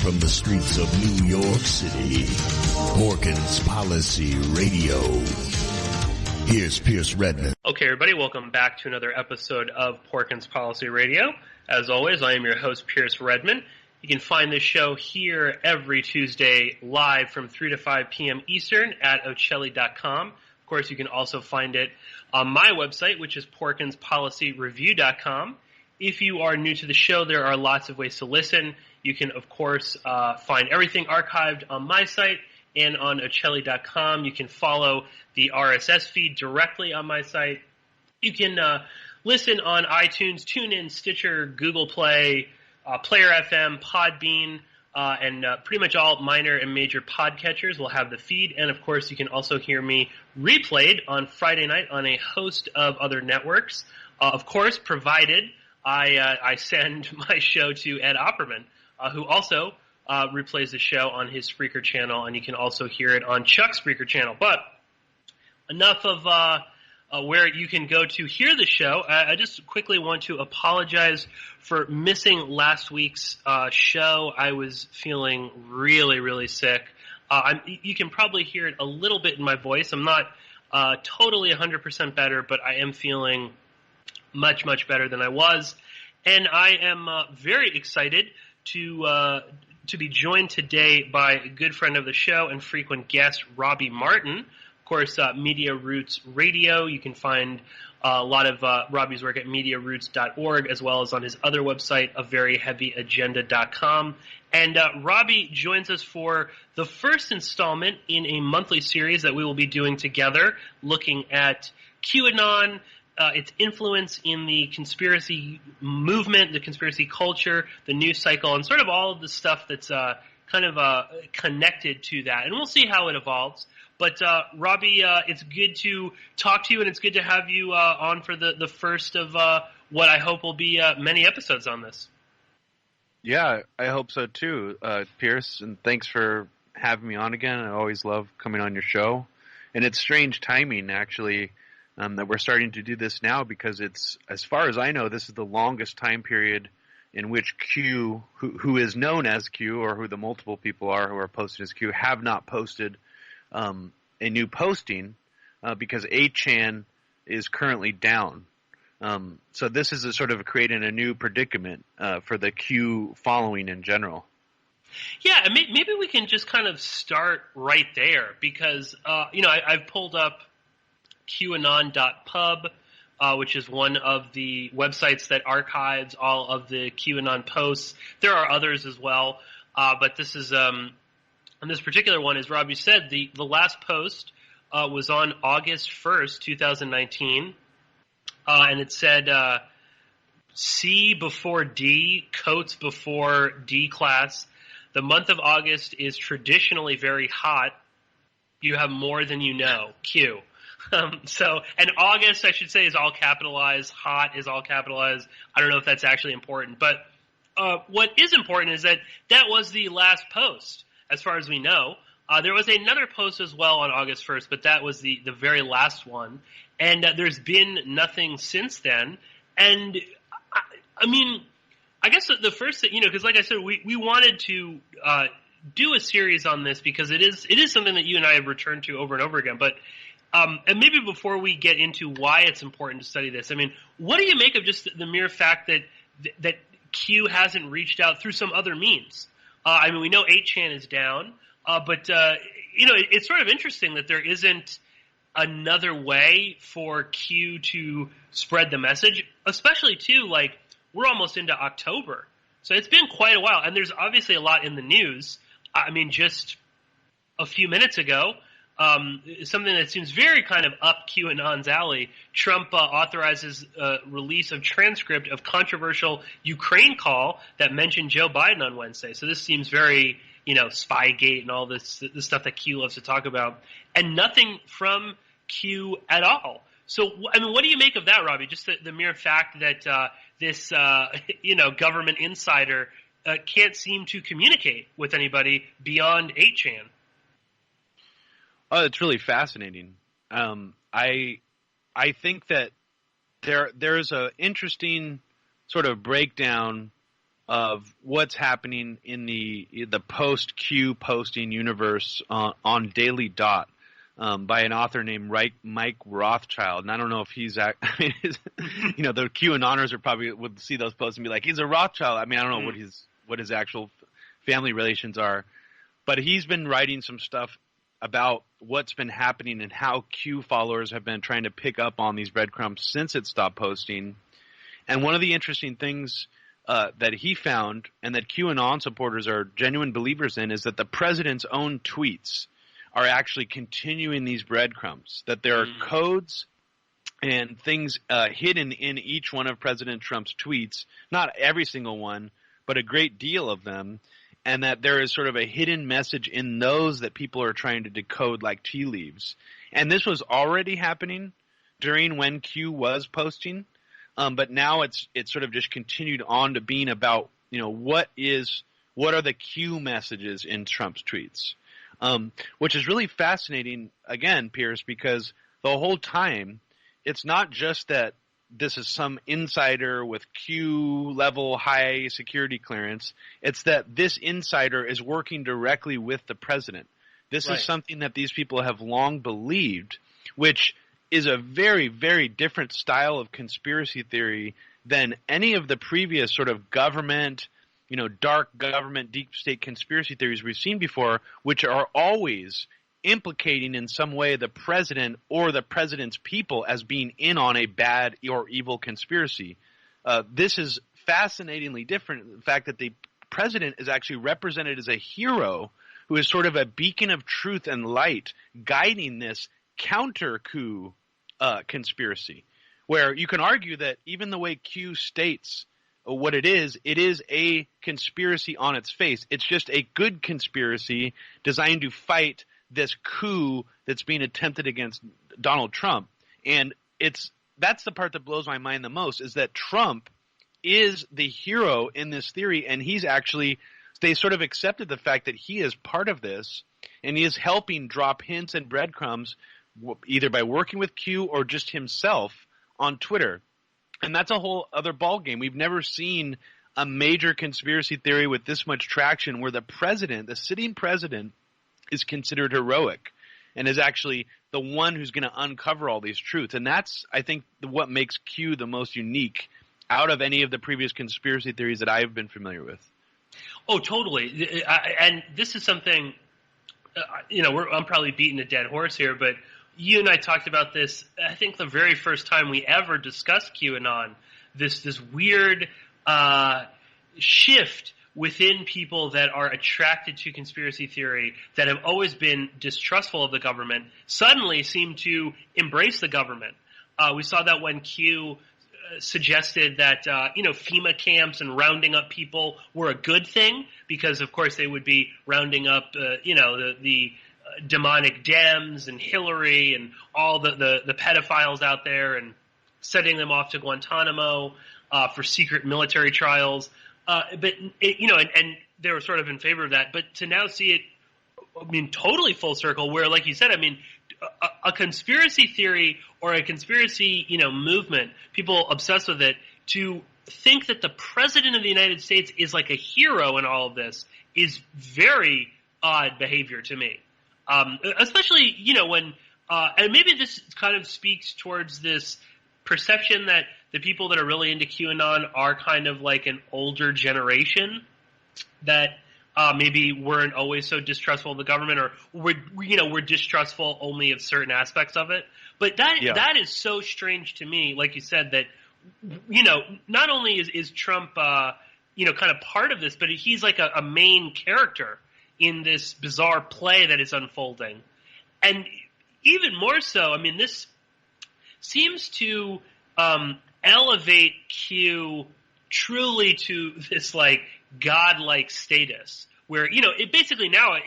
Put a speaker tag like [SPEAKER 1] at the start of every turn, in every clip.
[SPEAKER 1] from the streets of New York City, Porkins Policy Radio. Here's Pierce Redmond.
[SPEAKER 2] Okay, everybody, welcome back to another episode of Porkins Policy Radio. As always, I am your host, Pierce Redmond. You can find this show here every Tuesday live from 3 to 5 p.m. Eastern at Ocelli.com. Of course, you can also find it on my website, which is PorkinsPolicyReview.com. If you are new to the show, there are lots of ways to listen. You can, of course, find everything archived on my site and on Ocelli.com. You can follow the RSS feed directly on my site. You can listen on iTunes, TuneIn, Stitcher, Google Play, Player FM, Podbean, and pretty much all minor and major podcatchers will have the feed. And, of course, you can also hear me replayed on Friday night on a host of other networks. Of course, provided I send my show to Ed Opperman, who also replays the show on his Spreaker channel, and you can also hear it on Chuck's Spreaker channel. But enough of where you can go to hear the show. I just quickly want to apologize for missing last week's show. I was feeling really, really sick. You can probably hear it a little bit in my voice. I'm not totally 100% better, but I am feeling much, much better than I was. And I am very excited to be joined today by a good friend of the show and frequent guest, Robbie Martin. Of course, Media Roots Radio. You can find a lot of Robbie's work at MediaRoots.org, as well as on his other website, averyheavyagenda.com. And Robbie joins us for the first installment in a monthly series that we will be doing together, looking at QAnon, its influence in the conspiracy movement, the conspiracy culture, the news cycle, and sort of all of the stuff that's kind of connected to that. And we'll see how it evolves. But, Robbie, it's good to talk to you, and it's good to have you on for the first of what I hope will be many episodes on this.
[SPEAKER 3] Yeah, I hope so, too, Pierce, and thanks for having me on again. I always love coming on your show. And it's strange timing, actually, that we're starting to do this now, because it's, as far as I know, this is the longest time period in which Q, who is known as Q, or who the multiple people are who are posted as Q, have not posted a new posting because 8chan is currently down. So this is sort of creating a new predicament for the Q following in general.
[SPEAKER 2] Yeah, and maybe we can just kind of start right there, because I've pulled up QAnon.pub, which is one of the websites that archives all of the QAnon posts. There are others as well, but this is and this particular one, as Robbie said, the last post was on August 1st, 2019, and it said C before D, Coates before D class. The month of August is traditionally very hot. You have more than you know, Q. And August, I should say, is all capitalized. Hot is all capitalized. I don't know if that's actually important. But what is important is that was the last post, as far as we know. There was another post as well on August 1st, but that was the very last one. And there's been nothing since then. And, I mean, I guess the first thing, because like I said, we wanted to do a series on this because it is something that you and I have returned to over and over again. But and maybe before we get into why it's important to study this, I mean, what do you make of just the mere fact that Q hasn't reached out through some other means? I mean, we know 8chan is down, but it's sort of interesting that there isn't another way for Q to spread the message, especially too, like, we're almost into October. So it's been quite a while, and there's obviously a lot in the news. I mean, just a few minutes ago, something that seems very kind of up QAnon's alley, Trump authorizes release of transcript of controversial Ukraine call that mentioned Joe Biden on Wednesday. So this seems very, Spygate and all this stuff that Q loves to talk about. And nothing from Q at all. So, I mean, what do you make of that, Robbie? Just the mere fact that this, government insider can't seem to communicate with anybody beyond 8chan.
[SPEAKER 3] Oh, it's really fascinating. I think that there's an interesting sort of breakdown of what's happening in the post-Q posting universe on Daily Dot by an author named Mike Rothschild. And I don't know if he's the QAnoners would see those posts and be like, he's a Rothschild. I mean, I don't know what his actual family relations are, but he's been writing some stuff about what's been happening and how Q followers have been trying to pick up on these breadcrumbs since it stopped posting. And one of the interesting things that he found, and that QAnon supporters are genuine believers in, is that the president's own tweets are actually continuing these breadcrumbs, that there are codes and things hidden in each one of President Trump's tweets, not every single one, but a great deal of them, and that there is sort of a hidden message in those that people are trying to decode like tea leaves. And this was already happening during when Q was posting, but now it's sort of just continued on to being about, what are the Q messages in Trump's tweets, which is really fascinating, again, Pierce, because the whole time it's not just that this is some insider with Q level high security clearance. It's that this insider is working directly with the president. This is something that these people have long believed, which is a very, very different style of conspiracy theory than any of the previous sort of government, dark government, deep state conspiracy theories we've seen before, which are always implicating in some way the president or the president's people as being in on a bad or evil conspiracy. This is fascinatingly different. The fact that the president is actually represented as a hero who is sort of a beacon of truth and light guiding this counter-coup conspiracy, where you can argue that even the way Q states what it is a conspiracy on its face. It's just a good conspiracy designed to fight this coup that's being attempted against Donald Trump. And that's the part that blows my mind the most, is that Trump is the hero in this theory, and they sort of accepted the fact that he is part of this, and he is helping drop hints and breadcrumbs either by working with Q or just himself on Twitter. And that's a whole other ballgame. We've never seen a major conspiracy theory with this much traction where the sitting president, is considered heroic and is actually the one who's going to uncover all these truths. And that's, I think, what makes Q the most unique out of any of the previous conspiracy theories that I've been familiar with.
[SPEAKER 2] Oh, totally. And this is something, I'm probably beating a dead horse here, but you and I talked about this, I think, the very first time we ever discussed QAnon, this weird shift within people that are attracted to conspiracy theory, that have always been distrustful of the government, suddenly seem to embrace the government. We saw that when Q suggested that FEMA camps and rounding up people were a good thing, because of course they would be rounding up the demonic Dems and Hillary and all the pedophiles out there and sending them off to Guantanamo for secret military trials. But they were sort of in favor of that. But to now see it, totally full circle, where, like you said, a conspiracy theory or a conspiracy, movement, people obsessed with it, to think that the president of the United States is like a hero in all of this is very odd behavior to me. Especially, when, and maybe this kind of speaks towards this perception that the people that are really into QAnon are kind of like an older generation that maybe weren't always so distrustful of the government, or we're distrustful only of certain aspects of it. But that is so strange to me, like you said, that, not only is Trump, kind of part of this, but he's like a main character in this bizarre play that is unfolding. And even more so, this seems to elevate Q truly to this like godlike status, where it basically now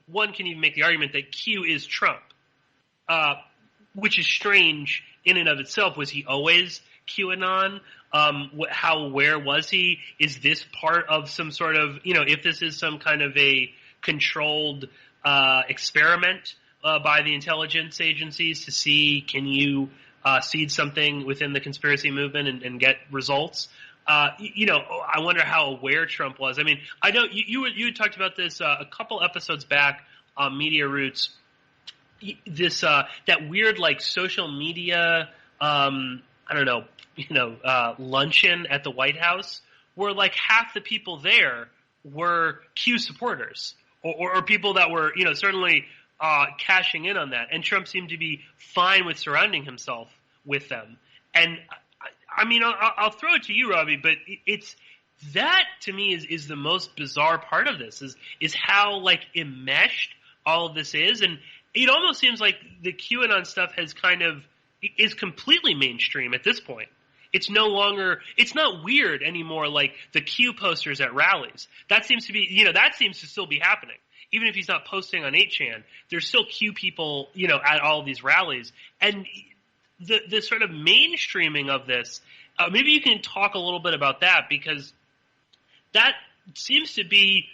[SPEAKER 2] one can even make the argument that Q is Trump, which is strange in and of itself. Was he always QAnon? Where was he? Is this part of some sort of, if this is some kind of a controlled experiment by the intelligence agencies to see, can you seed something within the conspiracy movement and get results? I wonder how aware Trump was. I mean, I know you had talked about this a couple episodes back on Media Roots. This that weird like social media, luncheon at the White House, where like half the people there were Q supporters or people that were certainly cashing in on that, and Trump seemed to be fine with surrounding himself with them. And I mean, I'll throw it to you, Robbie, but it's that to me is the most bizarre part of this is how like enmeshed all of this is, and it almost seems like the QAnon stuff is completely mainstream at this point. It's not weird anymore like the Q posters at rallies. That seems to still be happening. Even if he's not posting on 8chan, there's still Q people, at all of these rallies. And the sort of mainstreaming of this, maybe you can talk a little bit about that, because that seems to be,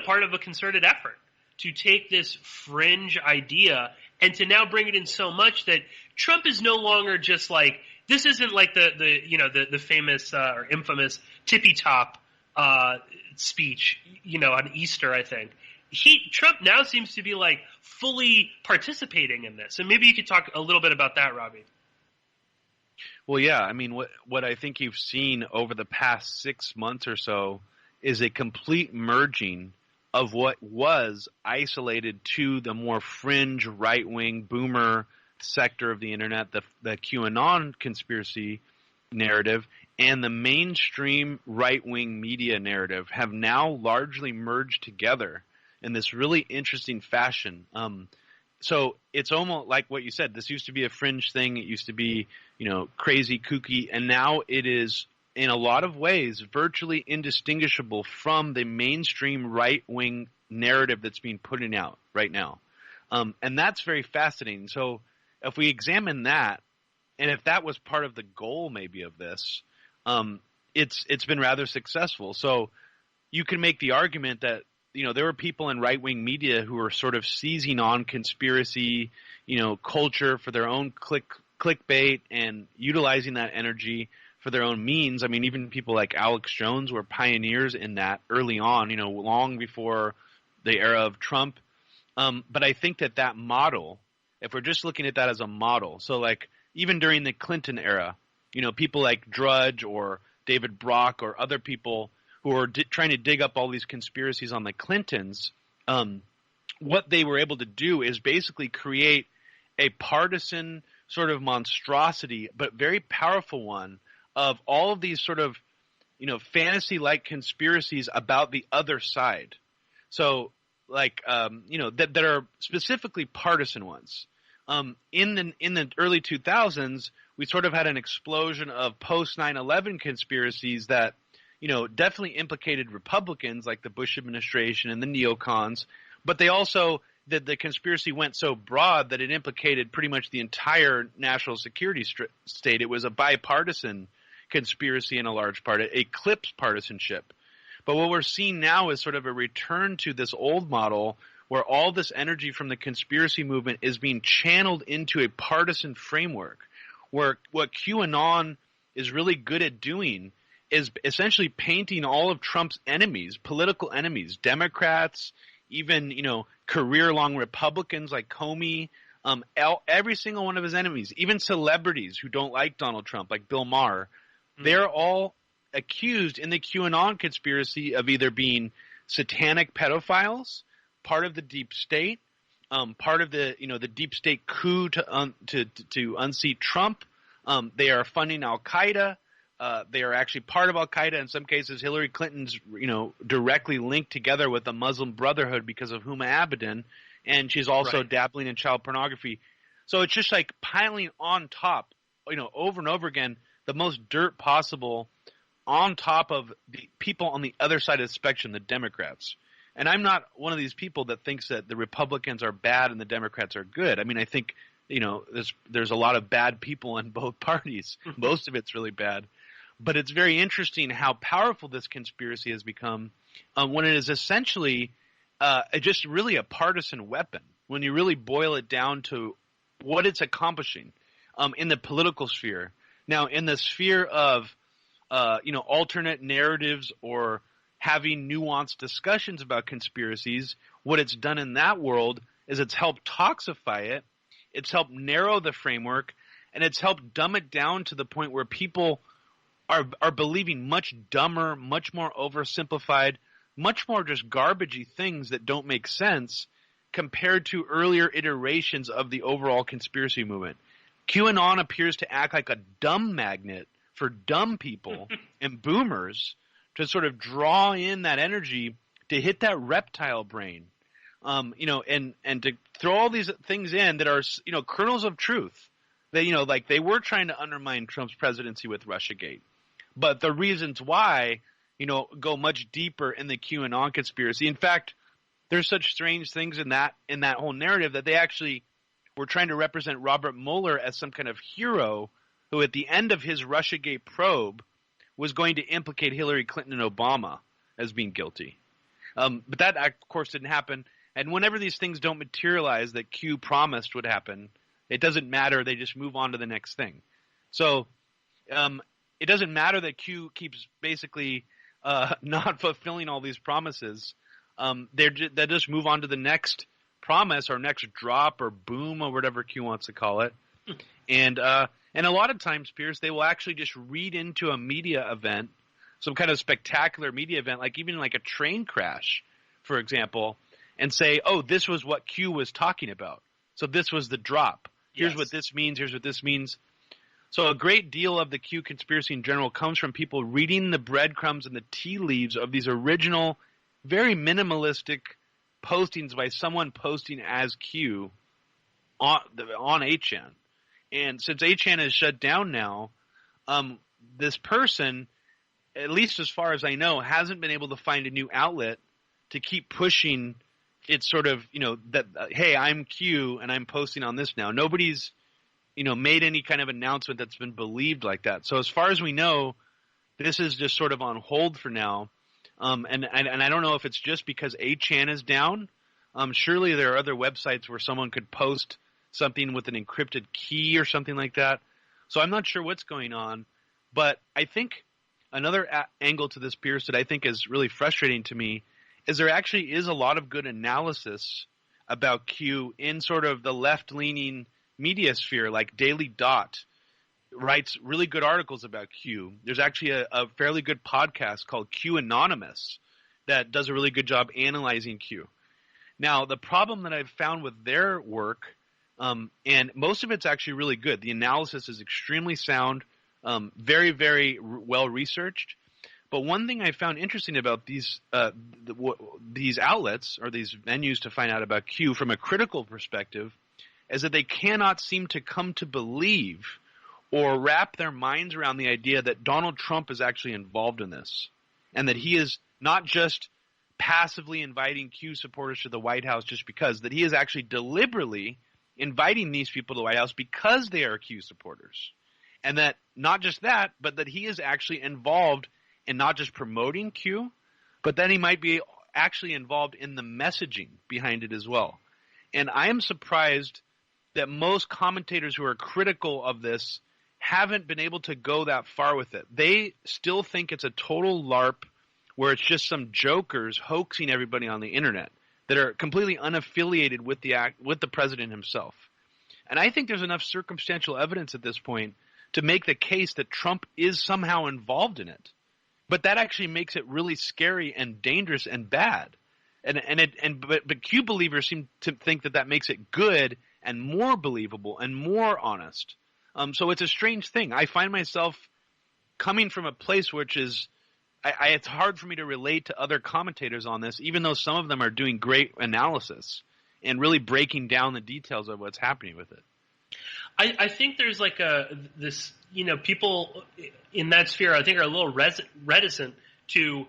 [SPEAKER 2] part of a concerted effort to take this fringe idea and to now bring it in so much that Trump is no longer just like, this isn't like the famous or infamous tippy top speech, on Easter, I think. Trump now seems to be like fully participating in this. And maybe you could talk a little bit about that, Robbie.
[SPEAKER 3] Well, yeah. I mean, what I think you've seen over the past 6 months or so is a complete merging of what was isolated to the more fringe right-wing boomer sector of the internet, the QAnon conspiracy narrative, and the mainstream right-wing media narrative have now largely merged together in this really interesting fashion. So it's almost like what you said. This used to be a fringe thing. It used to be, crazy, kooky, and now it is, in a lot of ways, virtually indistinguishable from the mainstream right-wing narrative that's being put out right now. And that's very fascinating. So if we examine that, and if that was part of the goal maybe of this, it's been rather successful. So you can make the argument that, there were people in right-wing media who were sort of seizing on conspiracy, culture for their own clickbait and utilizing that energy for their own means. I mean, even people like Alex Jones were pioneers in that early on, long before the era of Trump. But I think that model, if we're just looking at that as a model, so like even during the Clinton era, people like Drudge or David Brock or other people who were trying to dig up all these conspiracies on the Clintons, what they were able to do is basically create a partisan sort of monstrosity, but very powerful one, of all of these sort of, fantasy-like conspiracies about the other side. So, like, that are specifically partisan ones. In the early 2000s, we sort of had an explosion of post 9/11 conspiracies that, definitely implicated Republicans like the Bush administration and the neocons, but they also the conspiracy went so broad that it implicated pretty much the entire national security state. It was a bipartisan conspiracy in a large part. It eclipsed partisanship. But what we're seeing now is sort of a return to this old model where all this energy from the conspiracy movement is being channeled into a partisan framework, where what QAnon is really good at doing is essentially painting all of Trump's enemies, political enemies, Democrats, even, career-long Republicans like Comey, every single one of his enemies, even celebrities who don't like Donald Trump, like Bill Maher, they're all accused in the QAnon conspiracy of either being satanic pedophiles, part of the deep state, part of the the deep state coup to unseat Trump. They are funding Al Qaeda. They are actually part of Al Qaeda. In some cases, Hillary Clinton's directly linked together with the Muslim Brotherhood because of Huma Abedin, and she's also dabbling in child pornography. So it's just like piling on top, over and over again, the most dirt possible on top of the people on the other side of the spectrum, the Democrats. And I'm not one of these people that thinks that the Republicans are bad and the Democrats are good. I mean, I think, there's a lot of bad people in both parties. Most of it's really bad. But it's very interesting how powerful this conspiracy has become when it is essentially just really a partisan weapon, when you really boil it down to what it's accomplishing in the political sphere. Now, in the sphere of alternate narratives or having nuanced discussions about conspiracies, what it's done in that world is it's helped toxify it, it's helped narrow the framework, and it's helped dumb it down to the point where people are believing much dumber, much more oversimplified, much more just garbagey things that don't make sense compared to earlier iterations of the overall conspiracy movement. QAnon appears to act like a dumb magnet for dumb people and boomers to sort of draw in that energy to hit that reptile brain, and to throw all these things in that are, kernels of truth. Like they were trying to undermine Trump's presidency with Russiagate. But the reasons why, go much deeper in the QAnon conspiracy. In fact, there's such strange things in that whole narrative that they actually were trying to represent Robert Mueller as some kind of hero who at the end of his Russiagate probe was going to implicate Hillary Clinton and Obama as being guilty. But that, of course, didn't happen. And whenever these things don't materialize that Q promised would happen, it doesn't matter. They just move on to the next thing. So it doesn't matter that Q keeps basically not fulfilling all these promises. They just move on to the next promise or next drop or boom or whatever Q wants to call it. And a lot of times, Pierce, they will actually just read into a media event, some kind of spectacular media event, like even like a train crash, for example, and say, oh, this was what Q was talking about. So this was the drop. Here's what this means. Here's what this means. So a great deal of the Q conspiracy in general comes from people reading the breadcrumbs and the tea leaves of these original, very minimalistic postings by someone posting as Q on 8chan. And since 8chan is shut down now, this person, at least as far as I know, hasn't been able to find a new outlet to keep pushing it's sort of, that, hey, I'm Q and I'm posting on this now. Nobody's, made any kind of announcement that's been believed like that. So as far as we know, this is just sort of on hold for now. And I don't know if it's just because 8chan is down. Surely there are other websites where someone could post something with an encrypted key or something like that. So I'm not sure what's going on. But I think another angle to this, Pierce, that I think is really frustrating to me is there actually is a lot of good analysis about Q in sort of the left-leaning media sphere, like Daily Dot writes really good articles about Q. There's actually a fairly good podcast called Q Anonymous that does a really good job analyzing Q. Now, the problem that I've found with their work, and most of it's actually really good. The analysis is extremely sound, very, very well researched. But one thing I found interesting about these outlets or these venues to find out about Q from a critical perspective is that they cannot seem to come to believe or wrap their minds around the idea that Donald Trump is actually involved in this and that he is not just passively inviting Q supporters to the White House just because, that he is actually deliberately inviting these people to the White House because they are Q supporters. And that not just that, but that he is actually involved in not just promoting Q, but then he might be actually involved in the messaging behind it as well. And I am surprised that most commentators who are critical of this haven't been able to go that far with it. They still think it's a total LARP where it's just some jokers hoaxing everybody on the internet that are completely unaffiliated with the president himself. And I think there's enough circumstantial evidence at this point to make the case that Trump is somehow involved in it. But that actually makes it really scary and dangerous and bad. But Q believers seem to think that makes it good and more believable and more honest. So it's a strange thing. I find myself coming from a place which is it's hard for me to relate to other commentators on this, even though some of them are doing great analysis and really breaking down the details of what's happening with it.
[SPEAKER 2] I think there's like people in that sphere, I think, are a little reticent to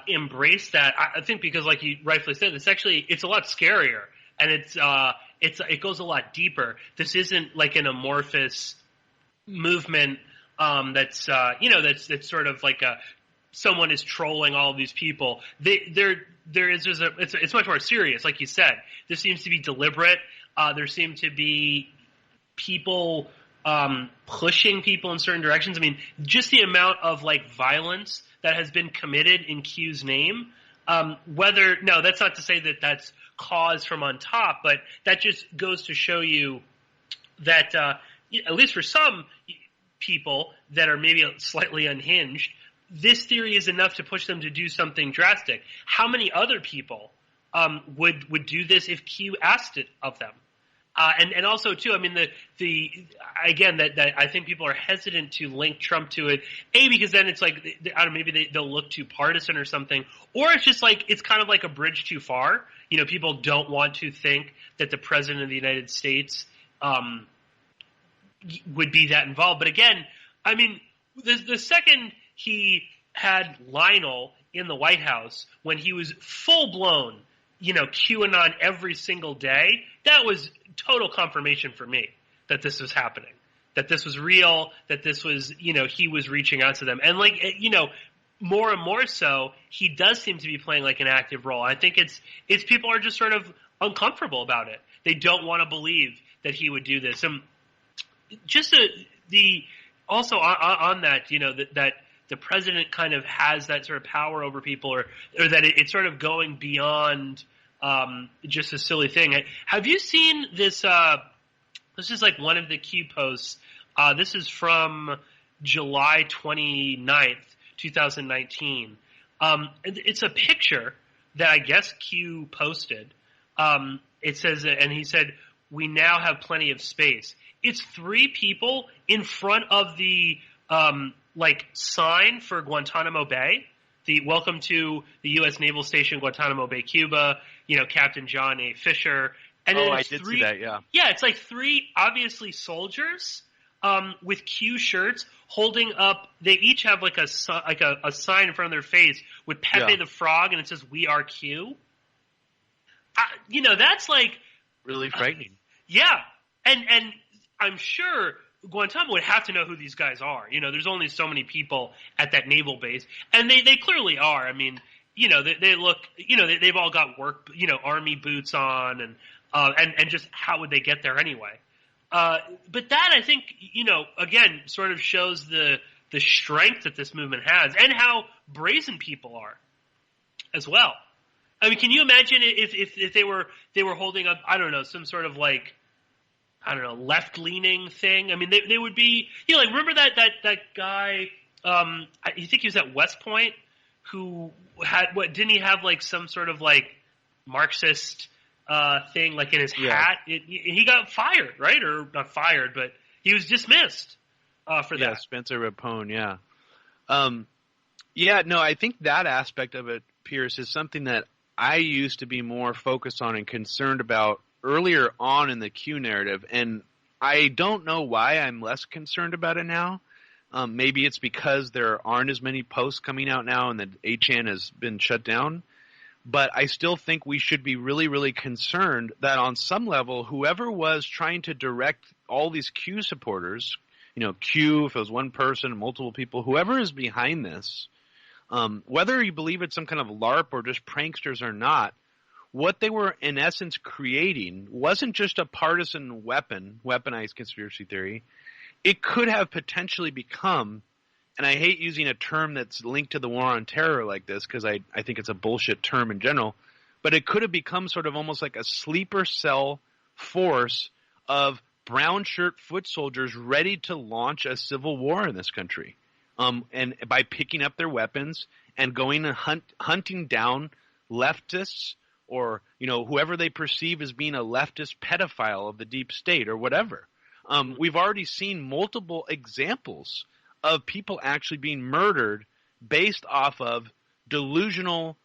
[SPEAKER 2] embrace that. I think because, like you rightfully said, it's a lot scarier and it goes a lot deeper. This isn't like an amorphous movement that's sort of like someone is trolling all of these people. It's much more serious, like you said. This seems to be deliberate. There seem to be people pushing people in certain directions. I mean, just the amount of like violence that has been committed in Q's name. No, that's not to say that that's cause from on top, but that just goes to show you that at least for some people that are maybe slightly unhinged, this theory is enough to push them to do something drastic. How many other people would do this if Q asked it of them? And also too, I mean the again that I think people are hesitant to link Trump to it. Because then it's like, I don't know, maybe they'll look too partisan or something, or it's just like it's kind of like a bridge too far. You know, people don't want to think that the president of the United States would be that involved. But again, I mean, the second he had Lionel in the White House when he was full blown, you know, QAnon every single day, that was total confirmation for me that this was happening, that this was real, that this was, you know, he was reaching out to them. And like, you know, more and more so, he does seem to be playing like an active role. I think it's people are just sort of uncomfortable about it. They don't want to believe that he would do this. And just also on that, you know, that the president kind of has that sort of power over people, or that it's sort of going beyond just a silly thing. Have you seen this? This is like one of the Q posts. This is from July 29th, 2019. It's a picture that I guess Q posted. It says, and he said, "We now have plenty of space." It's 3 people in front of the like sign for Guantanamo Bay, the welcome to the U.S. Naval Station, Guantanamo Bay, Cuba, you know, Captain John A. Fisher. And then
[SPEAKER 3] I did see that, yeah.
[SPEAKER 2] Yeah, it's like 3 obviously soldiers with Q shirts holding up. They each have like a sign in front of their face with Pepe the Frog, and it says, "We are Q." You know, that's like
[SPEAKER 3] really frightening.
[SPEAKER 2] Yeah, and I'm sure Guantanamo would have to know who these guys are. You know, there's only so many people at that naval base, and they clearly are. I mean, you know, they look, you know, they've all got work, you know, army boots on, and just how would they get there anyway? But that, I think, you know, again, sort of shows the strength that this movement has, and how brazen people are as well. I mean, can you imagine if they were holding up, I don't know, some sort of like, I don't know, left-leaning thing? I mean, they would be, you know, like, remember that guy, you think he was at West Point, who had, didn't he have like some sort of like Marxist thing like in his hat? He got fired, right? Or not fired, but he was dismissed for that.
[SPEAKER 3] Yeah, Spencer Rapone, yeah. No, I think that aspect of it, Pierce, is something that I used to be more focused on and concerned about earlier on in the Q narrative, and I don't know why I'm less concerned about it now. Maybe it's because there aren't as many posts coming out now and that 8chan has been shut down. But I still think we should be really, really concerned that on some level, whoever was trying to direct all these Q supporters, you know, Q, if it was one person, multiple people, whoever is behind this, whether you believe it's some kind of LARP or just pranksters or not, what they were in essence creating wasn't just a partisan weaponized conspiracy theory. It could have potentially become, and I hate using a term that's linked to the war on terror like this because I think it's a bullshit term in general, but it could have become sort of almost like a sleeper cell force of brown shirt foot soldiers ready to launch a civil war in this country. And by picking up their weapons and going and hunting down leftists, or, you know, whoever they perceive as being a leftist pedophile of the deep state or whatever. We've already seen multiple examples of people actually being murdered based off of delusional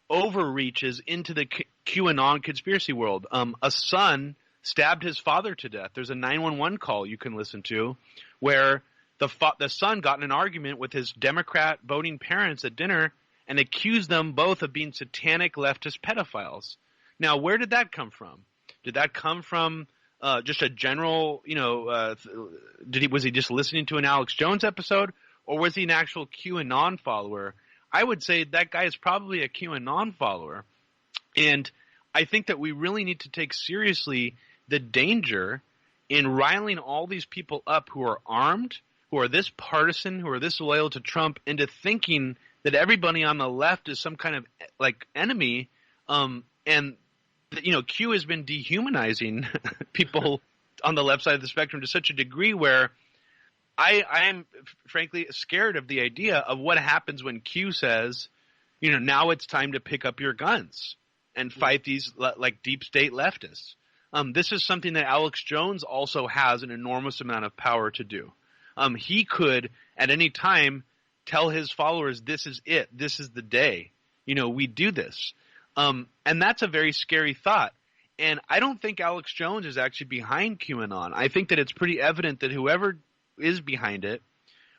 [SPEAKER 3] overreaches into the QAnon conspiracy world. A son stabbed his father to death. There's a 911 call you can listen to where the son got in an argument with his Democrat voting parents at dinner and accused them both of being satanic leftist pedophiles. Now, where did that come from? Did that come from just a general, you know, was he just listening to an Alex Jones episode, or was he an actual QAnon follower? I would say that guy is probably a QAnon follower. And I think that we really need to take seriously the danger in riling all these people up who are armed, who are this partisan, who are this loyal to Trump, into thinking that everybody on the left is some kind of like enemy, and Q has been dehumanizing people on the left side of the spectrum to such a degree where I am frankly scared of the idea of what happens when Q says, now it's time to pick up your guns and fight these like deep state leftists. This is something that Alex Jones also has an enormous amount of power to do. He could at any time tell his followers, this is it. This is the day. We do this. And that's a very scary thought. And I don't think Alex Jones is actually behind QAnon. I think that it's pretty evident that whoever is behind it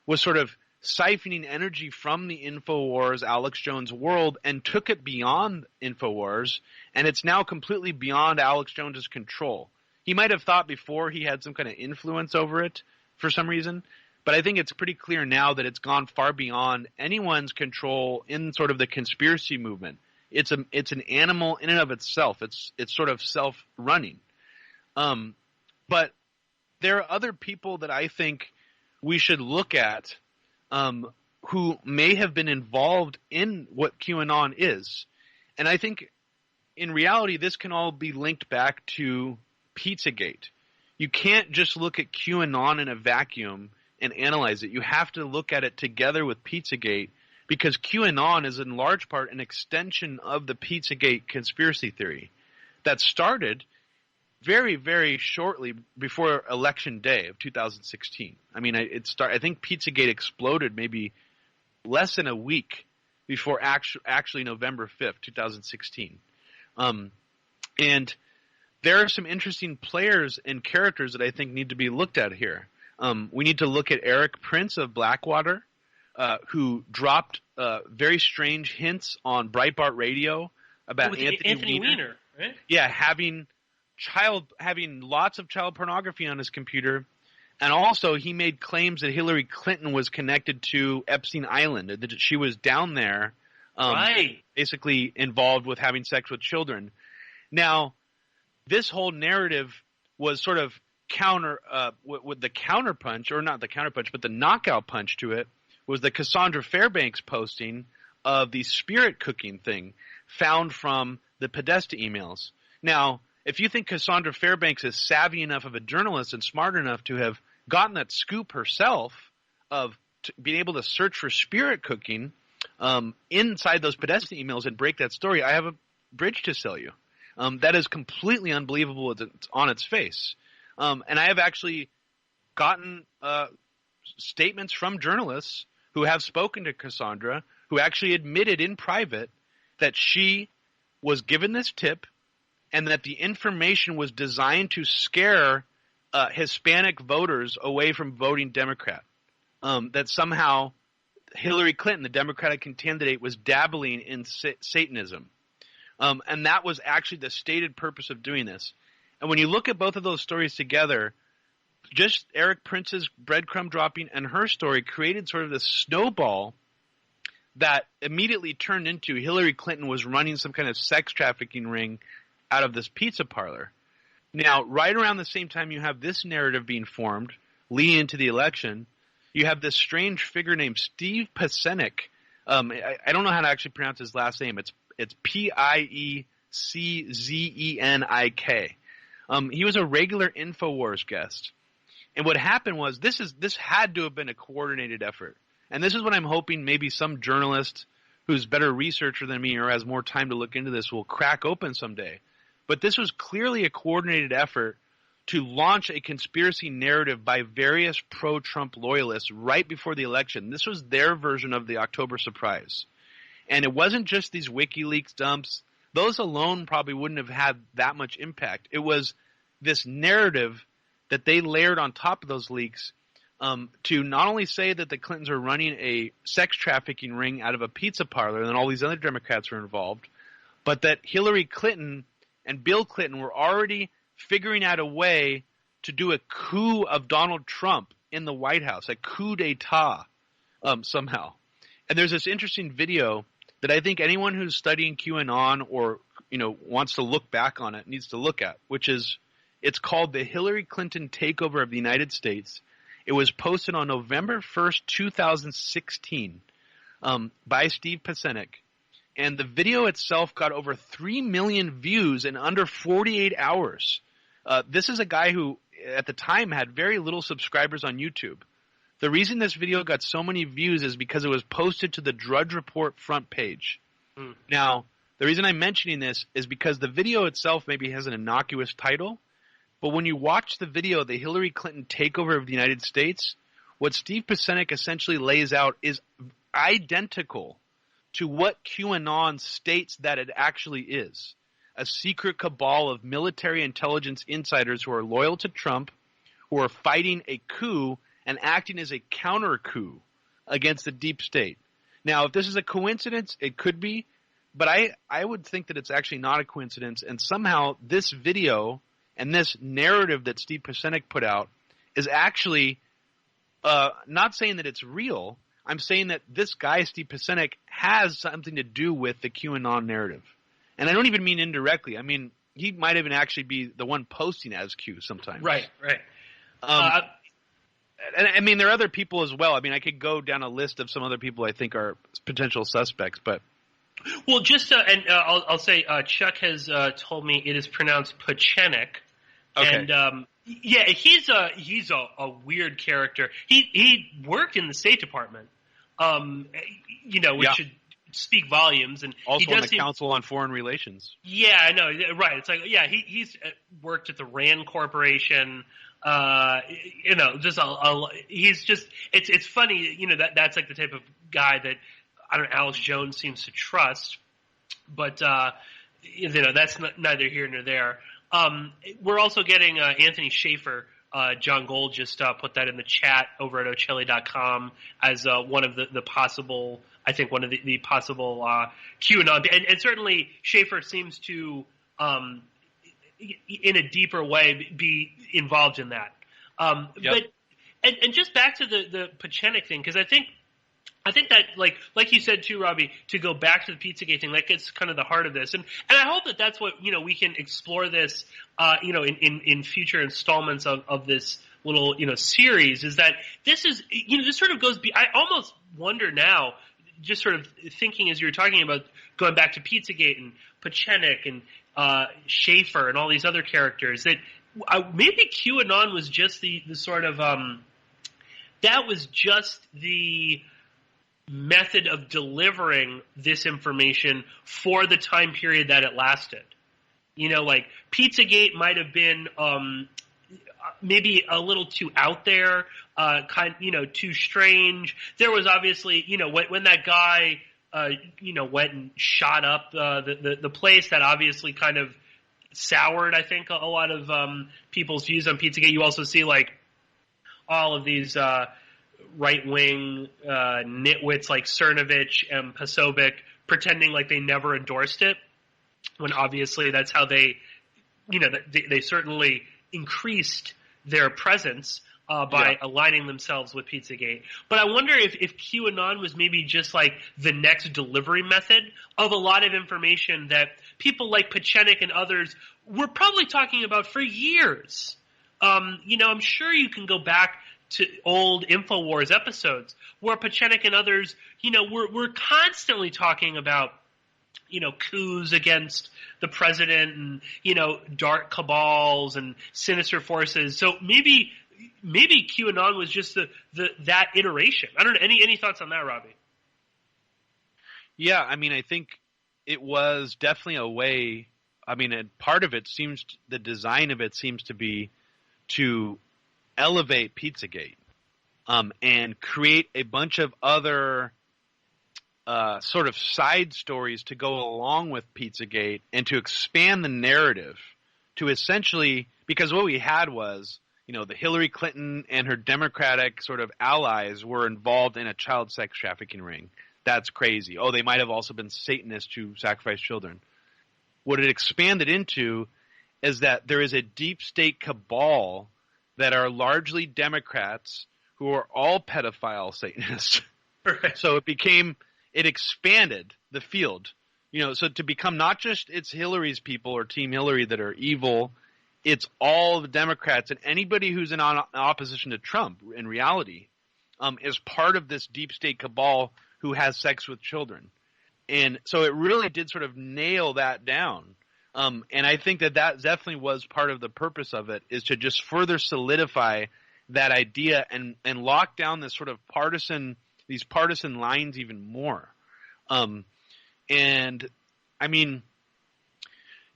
[SPEAKER 3] was sort of siphoning energy from the InfoWars, Alex Jones world, and took it beyond InfoWars, and it's now completely beyond Alex Jones's control. He might have thought before he had some kind of influence over it for some reason, but I think it's pretty clear now that it's gone far beyond anyone's control in sort of the conspiracy movement. It's an animal in and of itself. It's sort of self-running. But there are other people that I think we should look at who may have been involved in what QAnon is. And I think in reality this can all be linked back to Pizzagate. You can't just look at QAnon in a vacuum and analyze it. You have to look at it together with Pizzagate, because QAnon is in large part an extension of the Pizzagate conspiracy theory that started very, very shortly before Election Day of 2016. I mean, I think Pizzagate exploded maybe less than a week before actually November 5th, 2016. And there are some interesting players and characters that I think need to be looked at here. We need to look at Erik Prince of Blackwater, who dropped very strange hints on Breitbart Radio about Anthony Weiner. Right? Yeah, having lots of child pornography on his computer, and also he made claims that Hillary Clinton was connected to Epstein Island, that she was down there, basically involved with having sex with children. Now, this whole narrative was sort of with the counterpunch, or not the counterpunch, but the knockout punch to it was the Cassandra Fairbanks posting of the spirit cooking thing found from the Podesta emails. Now, if you think Cassandra Fairbanks is savvy enough of a journalist and smart enough to have gotten that scoop herself of being able to search for spirit cooking inside those Podesta emails and break that story, I have a bridge to sell you. That is completely unbelievable on its face. And I have actually gotten statements from journalists who have spoken to Cassandra, who actually admitted in private that she was given this tip and that the information was designed to scare Hispanic voters away from voting Democrat. That somehow Hillary Clinton, the Democratic candidate, was dabbling in Satanism. And that was actually the stated purpose of doing this. And when you look at both of those stories together, just Erik Prince's breadcrumb dropping and her story created sort of this snowball that immediately turned into Hillary Clinton was running some kind of sex trafficking ring out of this pizza parlor. Now, right around the same time you have this narrative being formed, leading into the election, you have this strange figure named Steve Pieczenik. I don't know how to actually pronounce his last name. It's Pieczenik. He was a regular InfoWars guest. And what happened was this had to have been a coordinated effort. And this is what I'm hoping maybe some journalist who's better researcher than me or has more time to look into this will crack open someday. But this was clearly a coordinated effort to launch a conspiracy narrative by various pro-Trump loyalists right before the election. This was their version of the October surprise. And it wasn't just these WikiLeaks dumps. Those alone probably wouldn't have had that much impact. It was this narrative that they layered on top of those leaks to not only say that the Clintons are running a sex trafficking ring out of a pizza parlor and all these other Democrats were involved, but that Hillary Clinton and Bill Clinton were already figuring out a way to do a coup of Donald Trump in the White House, a coup d'etat somehow. And there's this interesting video that I think anyone who's studying QAnon or wants to look back on it needs to look at, which is It's called The Hillary Clinton Takeover of the United States. It was posted on November 1st, 2016 by Steve Pieczenik. And the video itself got over 3 million views in under 48 hours. This is a guy who, at the time, had very little subscribers on YouTube. The reason this video got so many views is because it was posted to the Drudge Report front page. Now, the reason I'm mentioning this is because the video itself maybe has an innocuous title, but when you watch the video, The Hillary Clinton Takeover of the United States, what Steve Pieczenik essentially lays out is identical to what QAnon states that it actually is. A secret cabal of military intelligence insiders who are loyal to Trump, who are fighting a coup and acting as a counter-coup against the deep state. Now, if this is a coincidence, it could be, but I would think that it's actually not a coincidence, and somehow this video and this narrative that Steve Pieczenik put out is actually not saying that it's real. I'm saying that this guy, Steve Pieczenik, has something to do with the QAnon narrative. And I don't even mean indirectly. I mean, he might even actually be the one posting as Q sometimes.
[SPEAKER 2] Right.
[SPEAKER 3] And I mean, there are other people as well. I mean, I could go down a list of some other people I think are potential suspects, but...
[SPEAKER 2] Well, just I'll say Chuck has told me it is pronounced Pieczenik,
[SPEAKER 3] okay.
[SPEAKER 2] And yeah, he's a weird character. He worked in the State Department, which should speak volumes, and
[SPEAKER 3] also
[SPEAKER 2] he does
[SPEAKER 3] on the Council on Foreign Relations.
[SPEAKER 2] Yeah, I know, right? It's like he's worked at the Rand Corporation. He's just it's funny, that's like the type of guy that. I don't know, Alex Jones seems to trust, but that's neither here nor there. We're also getting Anthony Schaefer. John Gold just put that in the chat over at Ocelli.com as one of the possible, I think one of the possible QAnon. And certainly Schaefer seems to, in a deeper way, be involved in that. Yep. But just back to the Pieczenik thing, because I think that, like you said too, Robbie, to go back to the Pizzagate thing, that gets kind of the heart of this, and I hope that that's what we can explore this, in future installments of this little series. Is that this is this sort of goes. I almost wonder now, just sort of thinking as you were talking about going back to Pizzagate and Pieczenik and Schaefer and all these other characters, that maybe QAnon was just the sort of that was just the method of delivering this information for the time period that it lasted. Like Pizzagate might have been maybe a little too out there, too strange. There was obviously, when that guy, went and shot up the place, that obviously kind of soured, I think, a lot of people's views on Pizzagate. You also see like all of these right-wing nitwits like Cernovich and Pasovic pretending like they never endorsed it, when obviously that's how they certainly increased their presence by aligning themselves with Pizzagate. But I wonder if QAnon was maybe just like the next delivery method of a lot of information that people like Pieczenik and others were probably talking about for years. I'm sure you can go back to old InfoWars episodes where Pieczenik and others, we're constantly talking about, coups against the president and, dark cabals and sinister forces. So maybe QAnon was just that iteration. I don't know. Any thoughts on that, Robbie?
[SPEAKER 3] Yeah, I mean, I think it was definitely a way. I mean, part of it the design of it seems to be to elevate Pizzagate, and create a bunch of other sort of side stories to go along with Pizzagate, and to expand the narrative to essentially, because what we had was, the Hillary Clinton and her Democratic sort of allies were involved in a child sex trafficking ring. That's crazy. Oh, they might have also been Satanists who sacrifice children. What it expanded into is that there is a deep state cabal that are largely Democrats who are all pedophile Satanists.
[SPEAKER 2] Right.
[SPEAKER 3] So it expanded the field, so to become not just it's Hillary's people or Team Hillary that are evil it's all the Democrats, and anybody who's in opposition to Trump in reality is part of this deep state cabal who has sex with children. And so it really did sort of nail that down. And I think that definitely was part of the purpose of it, is to just further solidify that idea and lock down this sort of these partisan lines even more. And I mean,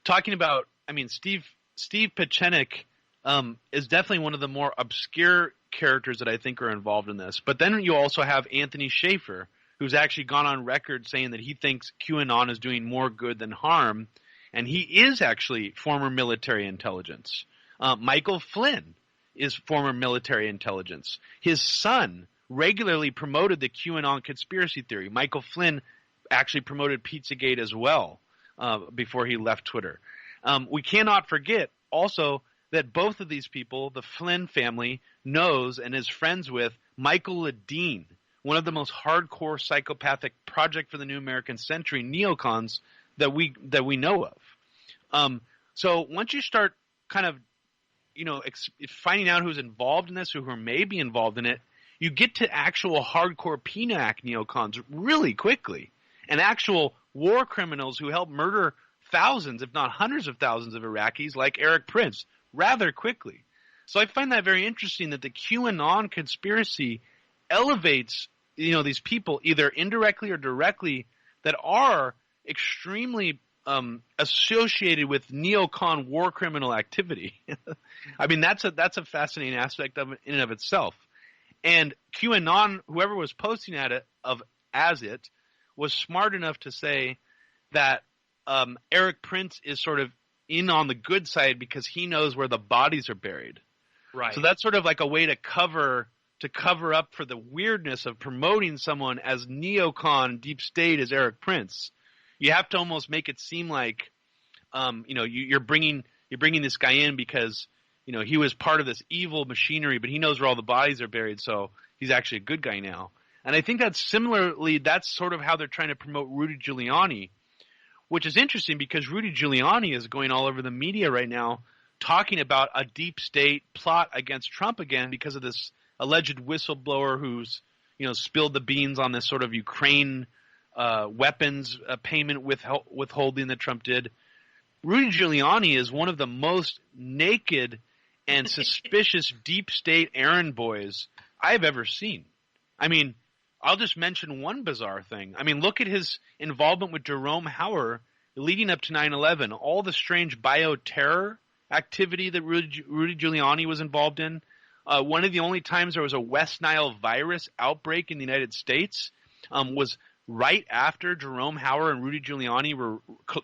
[SPEAKER 3] Steve Pieczenik is definitely one of the more obscure characters that I think are involved in this. But then you also have Anthony Schaefer, who's actually gone on record saying that he thinks QAnon is doing more good than harm, and he is actually former military intelligence. Michael Flynn is former military intelligence. His son regularly promoted the QAnon conspiracy theory. Michael Flynn actually promoted PizzaGate as well before he left Twitter. We cannot forget also that both of these people, the Flynn family, knows and is friends with Michael Ledeen, one of the most hardcore psychopathic Project for the New American Century neocons that we know of. So once you start kind of, finding out who's involved in this, who may be involved in it, you get to actual hardcore PNAC neocons really quickly, and actual war criminals who help murder thousands, if not hundreds of thousands of Iraqis, like Erik Prince, rather quickly. So I find that very interesting that the QAnon conspiracy elevates, these people either indirectly or directly that are extremely associated with neocon war criminal activity. I mean, that's a fascinating aspect of it in and of itself. And QAnon, whoever was posting as it, was smart enough to say that Erik Prince is sort of in on the good side because he knows where the bodies are buried. Right. So that's sort of like a way to cover up for the weirdness of promoting someone as neocon deep state as Erik Prince. You have to almost make it seem like, you're bringing this guy in because, he was part of this evil machinery, but he knows where all the bodies are buried, so he's actually a good guy now. And I think that's sort of how they're trying to promote Rudy Giuliani, which is interesting because Rudy Giuliani is going all over the media right now talking about a deep state plot against Trump again because of this alleged whistleblower who's, spilled the beans on this sort of Ukraine weapons payment withholding that Trump did. Rudy Giuliani is one of the most naked and suspicious deep state errand boys I've ever seen. I mean, I'll just mention one bizarre thing. I mean, look at his involvement with Jerome Hauer leading up to 9/11, all the strange bioterror activity that Rudy Giuliani was involved in. One of the only times there was a West Nile virus outbreak in the United States was right after Jerome Hauer and Rudy Giuliani were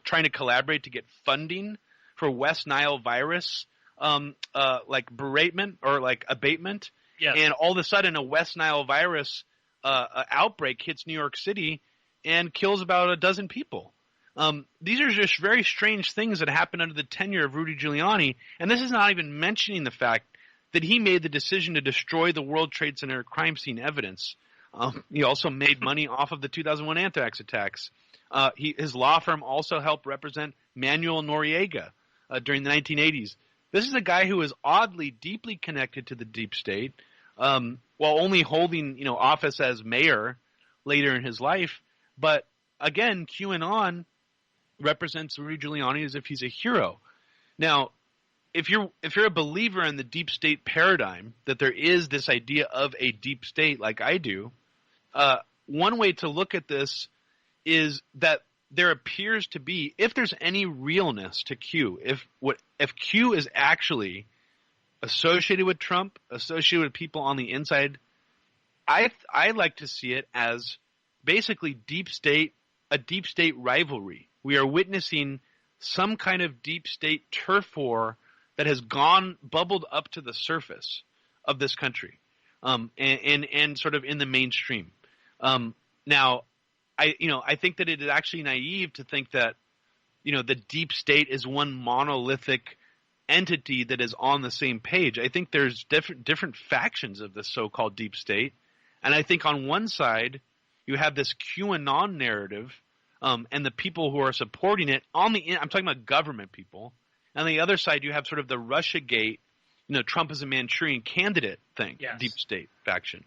[SPEAKER 3] trying to collaborate to get funding for West Nile virus beratement or abatement. Yes. And all of a sudden a West Nile virus outbreak hits New York City and kills about a dozen people. These are just very strange things that happened under the tenure of Rudy Giuliani, and this is not even mentioning the fact that he made the decision to destroy the World Trade Center crime scene evidence. He also made money off of the 2001 anthrax attacks. His law firm also helped represent Manuel Noriega during the 1980s. This is a guy who is oddly deeply connected to the deep state, while only holding office as mayor later in his life. But again, QAnon represents Rudy Giuliani as if he's a hero. Now, if you're a believer in the deep state paradigm, that there is this idea of a deep state like I do, one way to look at this is that there appears to be, if there's any realness to Q, if Q is actually associated with Trump, associated with people on the inside, I like to see it as basically a deep state rivalry. We are witnessing some kind of deep state turf war that has bubbled up to the surface of this country, and sort of in the mainstream. Now, I think that it is actually naive to think that, the deep state is one monolithic entity that is on the same page. I think there's different factions of this so-called deep state, and I think on one side you have this QAnon narrative, and the people who are supporting it I'm talking about government people, On the other side, you have sort of the Russiagate, Trump is a Manchurian candidate thing,
[SPEAKER 2] Yes.
[SPEAKER 3] deep state faction.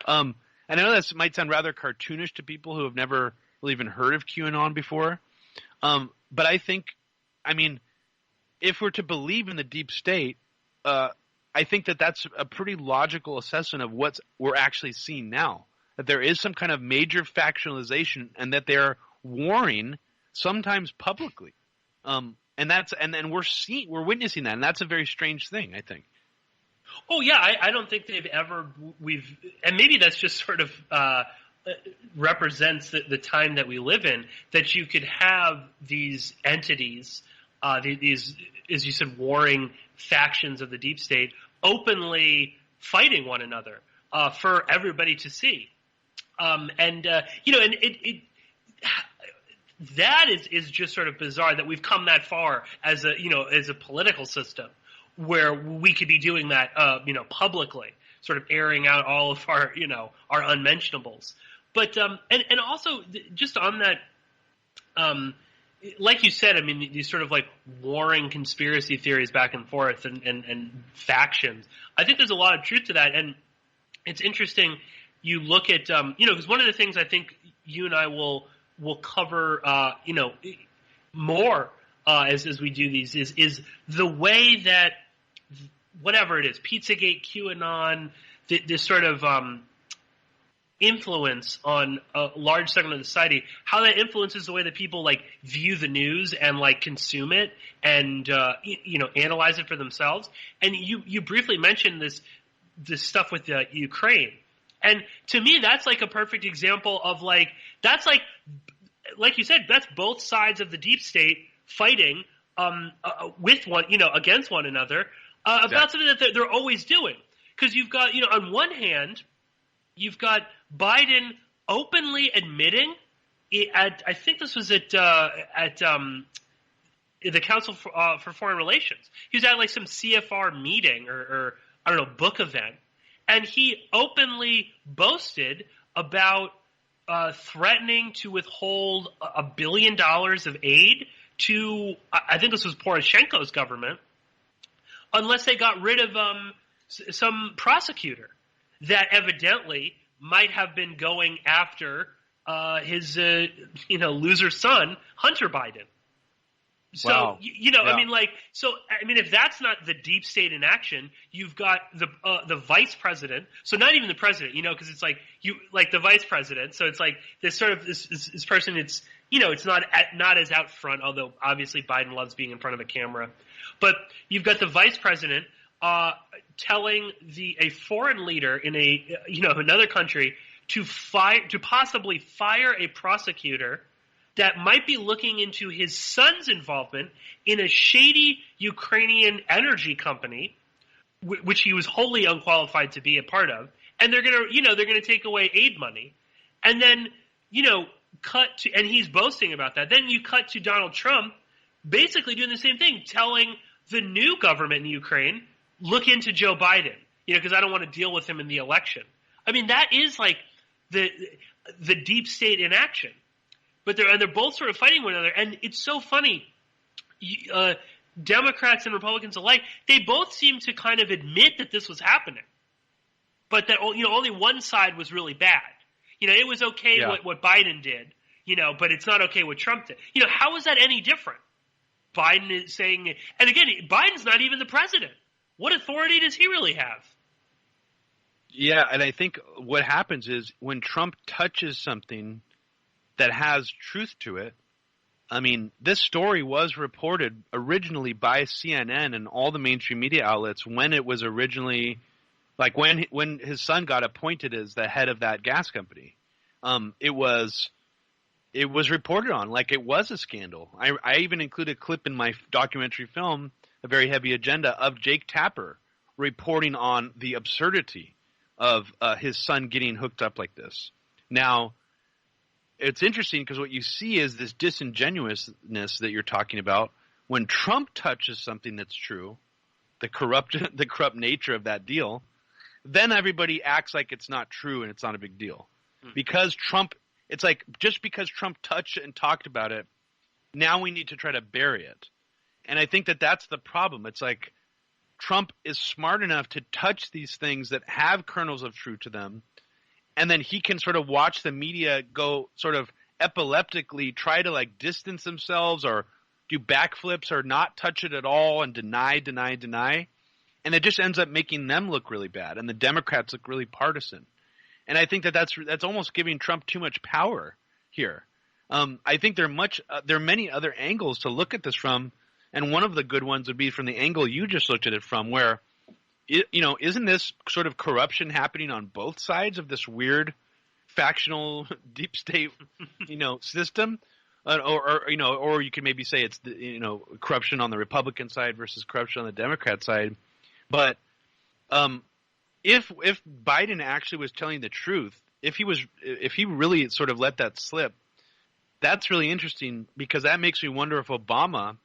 [SPEAKER 3] And I know that might sound rather cartoonish to people who have never really even heard of QAnon before. But I think, if we're to believe in the deep state, I think that that's a pretty logical assessment of what we're actually seeing now. That there is some kind of major factionalization, and that they're warring sometimes publicly. And we're witnessing that, and that's a very strange thing, I think.
[SPEAKER 2] Oh yeah, I don't think and maybe that's just sort of represents the time that we live in, that you could have these entities, these, as you said, warring factions of the deep state openly fighting one another for everybody to see. That is just sort of bizarre that we've come that far as a political system where we could be doing that, publicly, sort of airing out all of our unmentionables. But and also just on that, like you said, these sort of like warring conspiracy theories back and forth and factions. I think there's a lot of truth to that, and it's interesting. You look at because one of the things I think you and I will cover more as we do these is the way that whatever it is, Pizzagate, QAnon, this sort of influence on a large segment of the society, how that influences the way that people like view the news and like consume it and analyze it for themselves. And you briefly mentioned this stuff with Ukraine, and to me that's like a perfect example of like you said, that's both sides of the deep state fighting with one against one another about something that they're always doing. Because you've got on one hand, you've got Biden openly admitting I think this was at the Council for Foreign Relations. He was at like some CFR meeting or I don't know, book event, and he openly boasted about threatening to withhold $1 billion of aid to, I think this was Poroshenko's government, unless they got rid of some prosecutor that evidently might have been going after his loser son, Hunter Biden. So,
[SPEAKER 3] wow.
[SPEAKER 2] Yeah. If that's not the deep state in action, you've got the vice president. So not even the president, because it's like the vice president. So it's like this sort of this person. It's it's not as out front, although obviously Biden loves being in front of a camera. But you've got the vice president telling a foreign leader in another country to possibly fire a prosecutor that might be looking into his son's involvement in a shady Ukrainian energy company, which he was wholly unqualified to be a part of, and they're gonna take away aid money, and then cut to, and he's boasting about that. Then you cut to Donald Trump basically doing the same thing, telling the new government in Ukraine, look into Joe Biden, because I don't want to deal with him in the election. That is like the deep state in action. But they're both sort of fighting one another, and it's so funny. Democrats and Republicans alike, they both seem to kind of admit that this was happening, but that only one side was really bad. It was okay what Biden did, but it's not okay what Trump did. How is that any different? Biden is saying, and again, Biden's not even the president. What authority does he really have?
[SPEAKER 3] Yeah, and I think what happens is when Trump touches something that has truth to it. This story was reported originally by CNN and all the mainstream media outlets when it was originally, like when his son got appointed as the head of that gas company. It was reported on like it was a scandal. I even included a clip in my documentary film, A Very Heavy Agenda, of Jake Tapper reporting on the absurdity of his son getting hooked up like this. Now, it's interesting because what you see is this disingenuousness that you're talking about. When Trump touches something that's true, the corrupt nature of that deal, then everybody acts like it's not true and it's not a big deal. Because Trump, it's like just because Trump touched it and talked about it, now we need to try to bury it. And I think that that's the problem. It's like Trump is smart enough to touch these things that have kernels of truth to them, and then he can sort of watch the media go sort of epileptically try to like distance themselves or do backflips or not touch it at all and deny. And it just ends up making them look really bad, and the Democrats look really partisan. And I think that that's almost giving Trump too much power here. I think there are many other angles to look at this from, and one of the good ones would be from the angle you just looked at it from, where, isn't this sort of corruption happening on both sides of this weird factional deep state, system? Or you could maybe say it's corruption on the Republican side versus corruption on the Democrat side. But if Biden actually was telling the truth, if he really sort of let that slip, that's really interesting, because that makes me wonder if Obama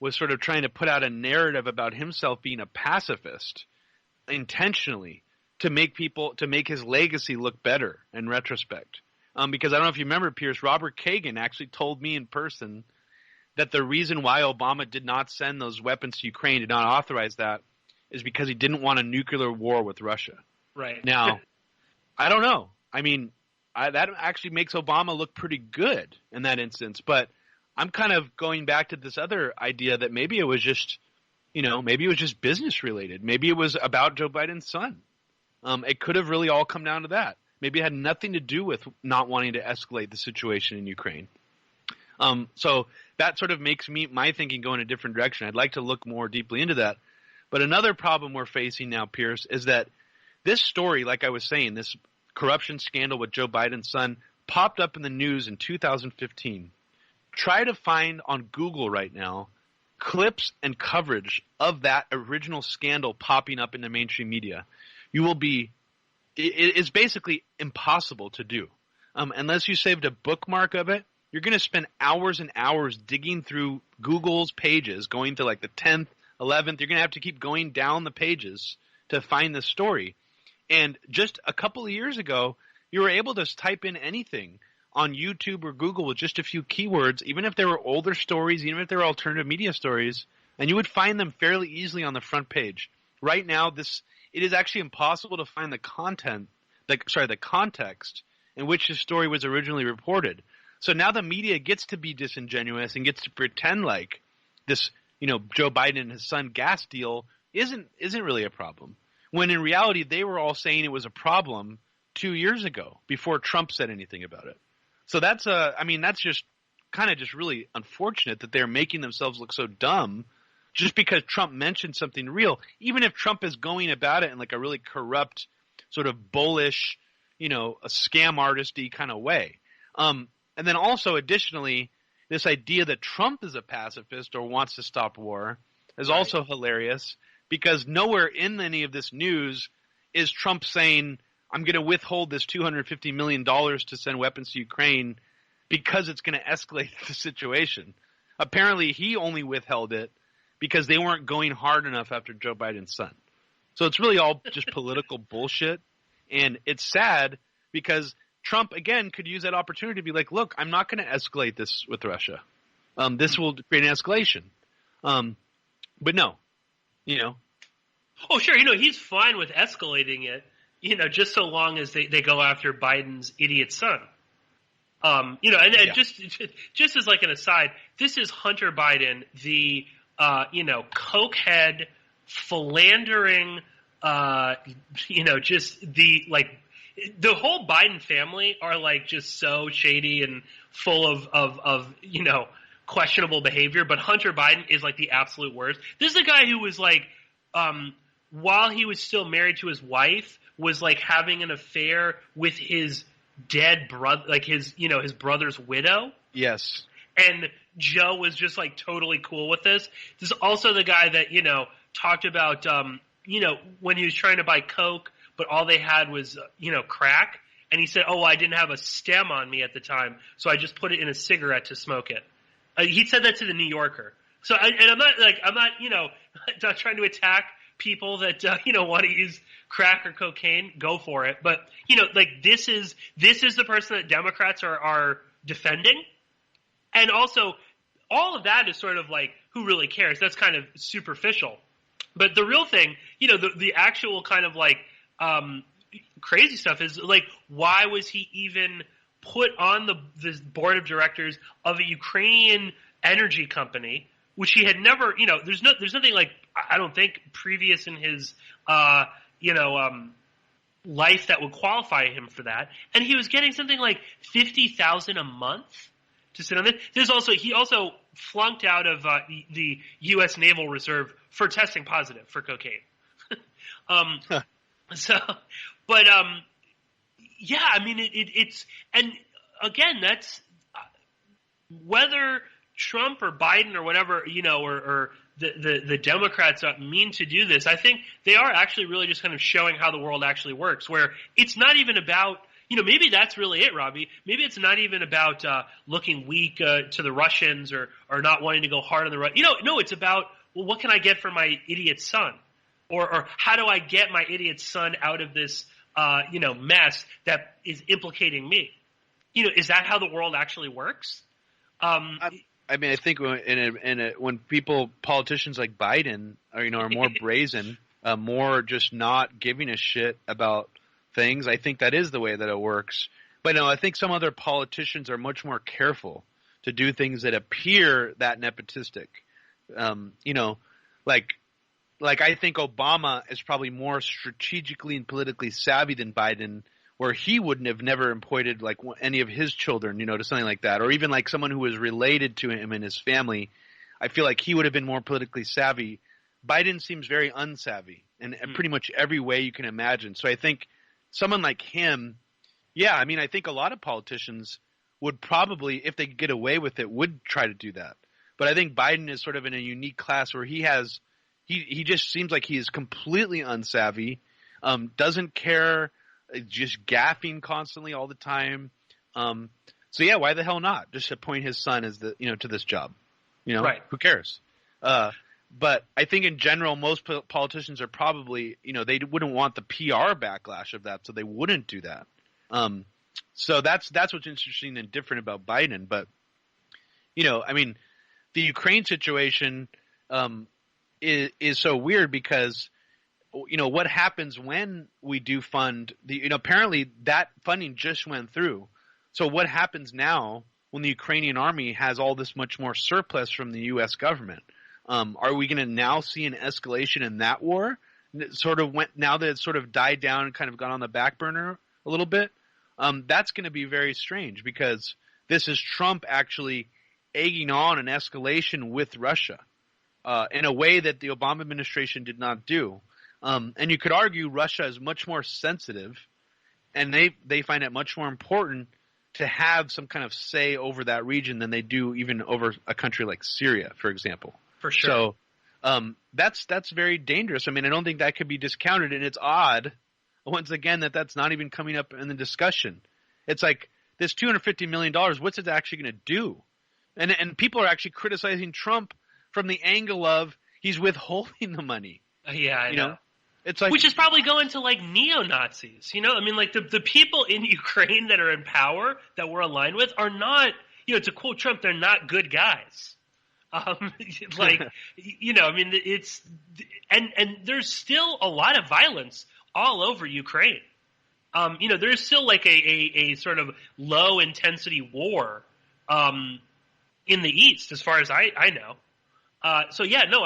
[SPEAKER 3] was sort of trying to put out a narrative about himself being a pacifist intentionally to make his legacy look better in retrospect. Because I don't know if you remember, Pierce, Robert Kagan actually told me in person that the reason why Obama did not send those weapons to Ukraine, did not authorize that, is because he didn't want a nuclear war with Russia.
[SPEAKER 2] Right.
[SPEAKER 3] Now, I don't know. I mean, that actually makes Obama look pretty good in that instance. But I'm kind of going back to this other idea that maybe it was just, business related. Maybe it was about Joe Biden's son. It could have really all come down to that. Maybe it had nothing to do with not wanting to escalate the situation in Ukraine. So that sort of makes my thinking go in a different direction. I'd like to look more deeply into that. But another problem we're facing now, Pierce, is that this story, like I was saying, this corruption scandal with Joe Biden's son, popped up in the news in 2015. Try to find on Google right now clips and coverage of that original scandal popping up in the mainstream media. It is basically impossible to do. Unless you saved a bookmark of it, you're going to spend hours and hours digging through Google's pages, going to like the 10th, 11th. You're going to have to keep going down the pages to find this story. And just a couple of years ago, you were able to type in anything on YouTube or Google with just a few keywords, even if they were older stories, even if they were alternative media stories, and you would find them fairly easily on the front page. Right now, it is actually impossible to find the context in which the story was originally reported. So now the media gets to be disingenuous and gets to pretend like this, Joe Biden and his son gas deal isn't really a problem, when in reality they were all saying it was a problem 2 years ago before Trump said anything about it. So that's just really unfortunate that they're making themselves look so dumb just because Trump mentioned something real, even if Trump is going about it in like a really corrupt, sort of bullish, a scam artist-y kind of way. And then also additionally, this idea that Trump is a pacifist or wants to stop war is also hilarious, because nowhere in any of this news is Trump saying, I'm going to withhold this $250 million to send weapons to Ukraine because it's going to escalate the situation. Apparently he only withheld it because they weren't going hard enough after Joe Biden's son. So it's really all just political bullshit. And it's sad because Trump, again, could use that opportunity to be like, look, I'm not going to escalate this with Russia. This will create an escalation. But no,
[SPEAKER 2] Oh, sure. He's fine with escalating it, just so long as they go after Biden's idiot son. Just as like an aside, this is Hunter Biden, the, cokehead, philandering, just the whole Biden family are like just so shady and full of questionable behavior, but Hunter Biden is like the absolute worst. This is a guy who was like, while he was still married to his wife, was like having an affair with his dead brother, like his brother's widow.
[SPEAKER 3] Yes.
[SPEAKER 2] And Joe was just like totally cool with this. This is also the guy that, talked about, when he was trying to buy Coke, but all they had was, crack. And he said, I didn't have a stem on me at the time, so I just put it in a cigarette to smoke it. He said that to the New Yorker. So, I'm not trying to attack people that, want to use crack or cocaine. Go for it. But, this is the person that Democrats are defending. And also, all of that is sort of like who really cares? That's kind of superficial. But the real thing, the actual kind of like crazy stuff is like, why was he even put on the board of directors of a Ukrainian energy company, which he had never, there's nothing like, I don't think, previous in his, life that would qualify him for that. And he was getting something like $50,000 a month to sit on it. He also flunked out of the U.S. Naval Reserve for testing positive for cocaine. Yeah, I mean, it's, and again, that's whether Trump or Biden or whatever, or the Democrats mean to do this. I think they are actually really just kind of showing how the world actually works, where it's not even about, maybe that's really it, Robbie. Maybe it's not even about looking weak to the Russians or not wanting to go hard on the Russians. No, it's about, well, what can I get for my idiot son? Or how do I get my idiot son out of this, mess that is implicating me? Is that how the world actually works?
[SPEAKER 3] I mean, I think when politicians like Biden are more brazen, more just not giving a shit about things, I think that is the way that it works. But no, I think some other politicians are much more careful to do things that appear that nepotistic. Like I think Obama is probably more strategically and politically savvy than Biden, where he wouldn't have never appointed like any of his children, to something like that, or even like someone who was related to him and his family. I feel like he would have been more politically savvy. Biden seems very unsavvy in pretty much every way you can imagine. So I think someone like him, yeah, I mean, I think a lot of politicians would probably, if they could get away with it, would try to do that. But I think Biden is sort of in a unique class where he just seems like he is completely unsavvy, doesn't care, just gaffing constantly all the time. So yeah, why the hell not? Just appoint his son as to this job.
[SPEAKER 2] Right.
[SPEAKER 3] Who cares? But I think in general, most politicians are probably, they wouldn't want the PR backlash of that, so they wouldn't do that. So that's what's interesting and different about Biden. But, I mean, the Ukraine situation is so weird because, what happens when we do fund apparently that funding just went through. So what happens now when the Ukrainian army has all this much more surplus from the U.S. government? Are we going to now see an escalation in that war? Now that it's sort of died down and kind of gone on the back burner a little bit. That's going to be very strange because this is Trump actually egging on an escalation with Russia in a way that the Obama administration did not do. And you could argue Russia is much more sensitive, and they find it much more important to have some kind of say over that region than they do even over a country like Syria, for example.
[SPEAKER 2] For sure.
[SPEAKER 3] So that's very dangerous. I mean, I don't think that could be discounted, and it's odd, once again, that's not even coming up in the discussion. It's like this $250 million, what's it actually going to do? And people are actually criticizing Trump from the angle of he's withholding the money.
[SPEAKER 2] Yeah, I know.
[SPEAKER 3] It's like,
[SPEAKER 2] which is probably going to like neo-Nazis, I mean, like the people in Ukraine that are in power that we're aligned with are not, to quote Trump, they're not good guys. I mean, it's, and there's still a lot of violence all over Ukraine. There's still like a sort of low intensity war, in the East, as far as I know. So yeah, no,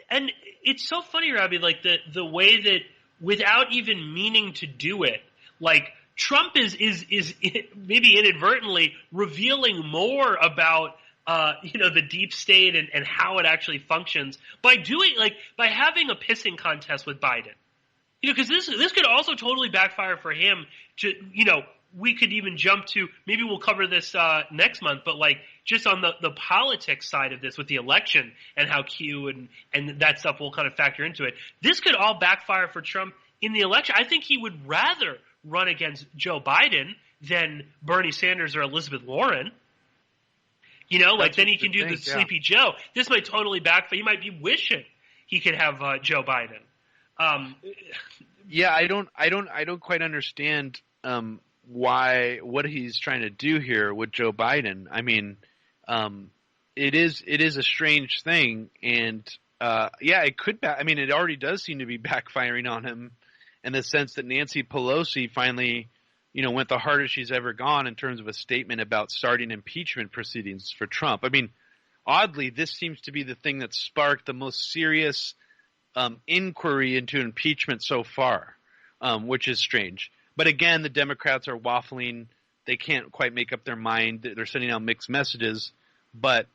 [SPEAKER 2] and it's so funny, Robbie, like the way that without even meaning to do it, like Trump is maybe inadvertently revealing more about the deep state and how it actually functions by having a pissing contest with Biden. Because this could also totally backfire for him to, we could even jump to, maybe we'll cover this next month, but like just on the politics side of this with the election and how Q and that stuff will kind of factor into it. This could all backfire for Trump in the election. I think he would rather run against Joe Biden than Bernie Sanders or Elizabeth Warren. Then he can do the Sleepy Joe. This might totally backfire. He might be wishing he could have Joe Biden.
[SPEAKER 3] Yeah, I don't quite understand what he's trying to do here with Joe Biden. I mean, it is a strange thing, and it could. It already does seem to be backfiring on him, in the sense that Nancy Pelosi finally, went the hardest she's ever gone in terms of a statement about starting impeachment proceedings for Trump. I mean, oddly, this seems to be the thing that sparked the most serious inquiry into impeachment so far, which is strange. But again, the Democrats are waffling. They can't quite make up their mind. They're sending out mixed messages. But,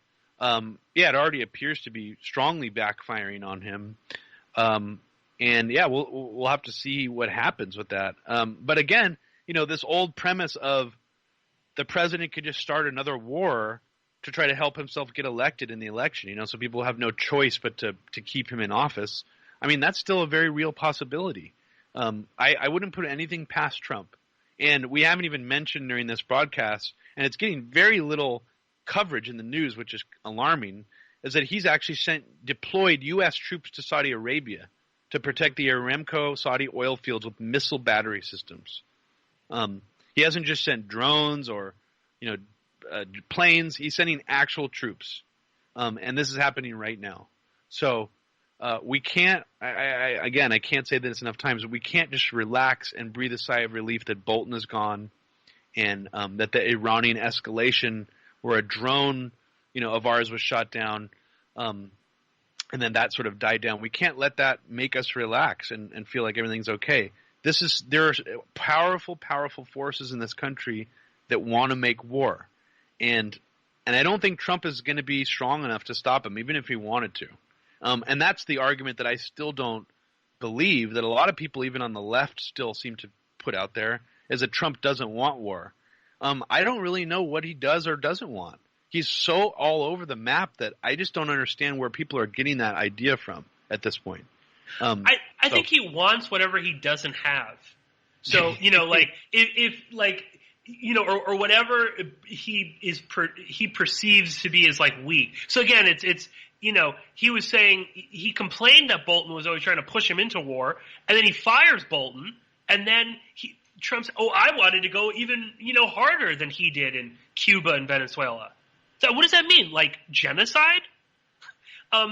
[SPEAKER 3] it already appears to be strongly backfiring on him. We'll have to see what happens with that. But again, this old premise of the president could just start another war to try to help himself get elected in the election, so people have no choice but to keep him in office. I mean, that's still a very real possibility. I wouldn't put anything past Trump. And we haven't even mentioned during this broadcast, and it's getting very little coverage in the news, which is alarming, is that he's actually deployed U.S. troops to Saudi Arabia to protect the Aramco Saudi oil fields with missile battery systems. He hasn't just sent drones or, planes. He's sending actual troops. And this is happening right now. So we can't, I can't say this enough times, but we can't just relax and breathe a sigh of relief that Bolton is gone, and that the Iranian escalation where a drone, of ours was shot down, and then that sort of died down. We can't let that make us relax and feel like everything's okay. There are powerful, powerful forces in this country that want to make war. And I don't think Trump is going to be strong enough to stop him, even if he wanted to. And that's the argument that I still don't believe, that a lot of people, even on the left, still seem to put out there, is that Trump doesn't want war. I don't really know what he does or doesn't want. He's so all over the map that I just don't understand where people are getting that idea from at this point.
[SPEAKER 2] I think he wants whatever he doesn't have. So, or whatever he perceives to be as like weak. So again, it's he was saying, he complained that Bolton was always trying to push him into war, and then he fires Bolton, and then Trump said, I wanted to go even, harder than he did in Cuba and Venezuela. So what does that mean? Like genocide?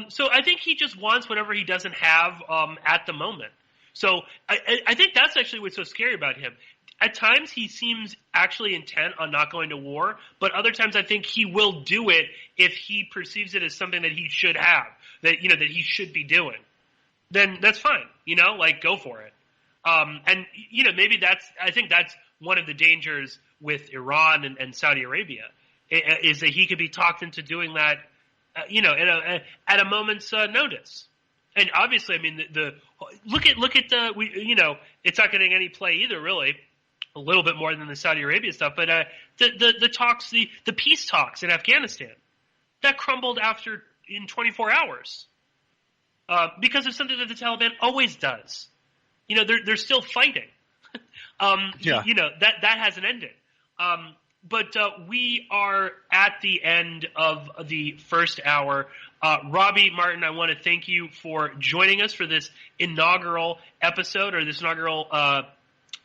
[SPEAKER 2] So I think he just wants whatever he doesn't have at the moment. So I think that's actually what's so scary about him. At times he seems actually intent on not going to war, but other times I think he will do it if he perceives it as something that he should have, that he should be doing. Then that's fine, go for it. Maybe I think that's one of the dangers with Iran and Saudi Arabia, is that he could be talked into doing that, at a moment's notice. And obviously, I mean, look at it's not getting any play either, really. A little bit more than the Saudi Arabia stuff, but the talks, the peace talks in Afghanistan, that crumbled in 24 hours because of something that the Taliban always does. They're still fighting. That hasn't ended. But we are at the end of the first hour. Robbie Martin, I want to thank you for joining us for this inaugural episode, or this inaugural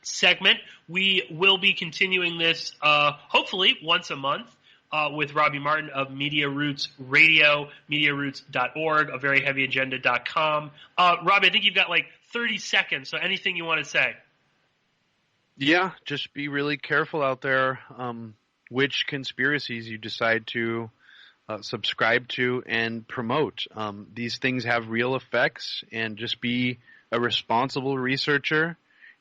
[SPEAKER 2] segment. We will be continuing this hopefully once a month with Robbie Martin of Media Roots Radio, MediaRoots.org, a veryheavyagenda.com. Robbie, I think you've got like 30 seconds, so anything you want to say?
[SPEAKER 3] Yeah, just be really careful out there which conspiracies you decide to subscribe to and promote. These things have real effects, and just be a responsible researcher,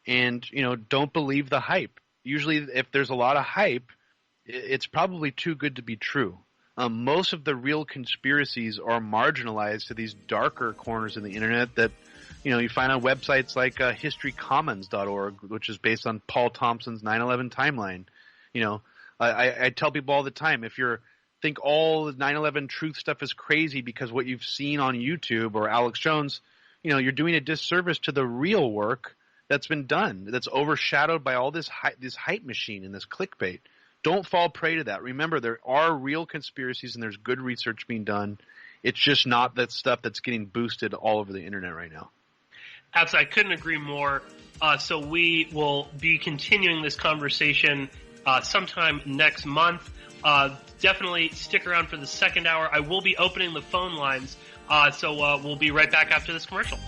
[SPEAKER 3] and don't believe the hype. Usually if there's a lot of hype, it's probably too good to be true. Most of the real conspiracies are marginalized to these darker corners of the internet that you find on websites like historycommons.org, which is based on Paul Thompson's 9/11 timeline. I tell people all the time, if you think all the 9/11 truth stuff is crazy because what you've seen on YouTube or Alex Jones, you're doing a disservice to the real work that's been done, that's overshadowed by all this hype machine and this clickbait. Don't fall prey to that. Remember, there are real conspiracies and there's good research being done. It's just not that stuff that's getting boosted all over the internet right now.
[SPEAKER 2] Absolutely. I couldn't agree more. So we will be continuing this conversation sometime next month. Definitely stick around for the second hour. I will be opening the phone lines, so we'll be right back after this commercial.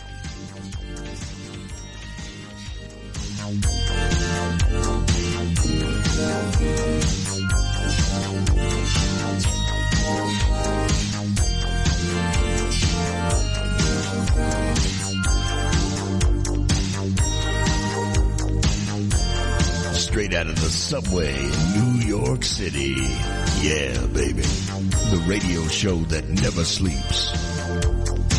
[SPEAKER 1] Straight out of the subway in New York City. Yeah, baby. The radio show that never sleeps.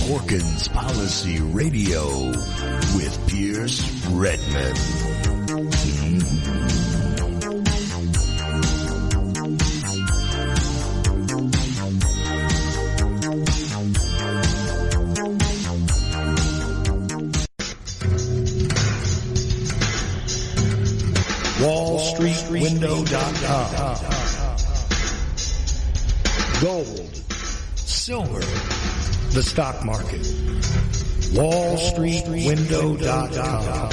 [SPEAKER 1] Porkins Policy Radio with Pierce Redmond. WallStreetWindow.com. Gold, silver, the stock market. WallStreetWindow.com.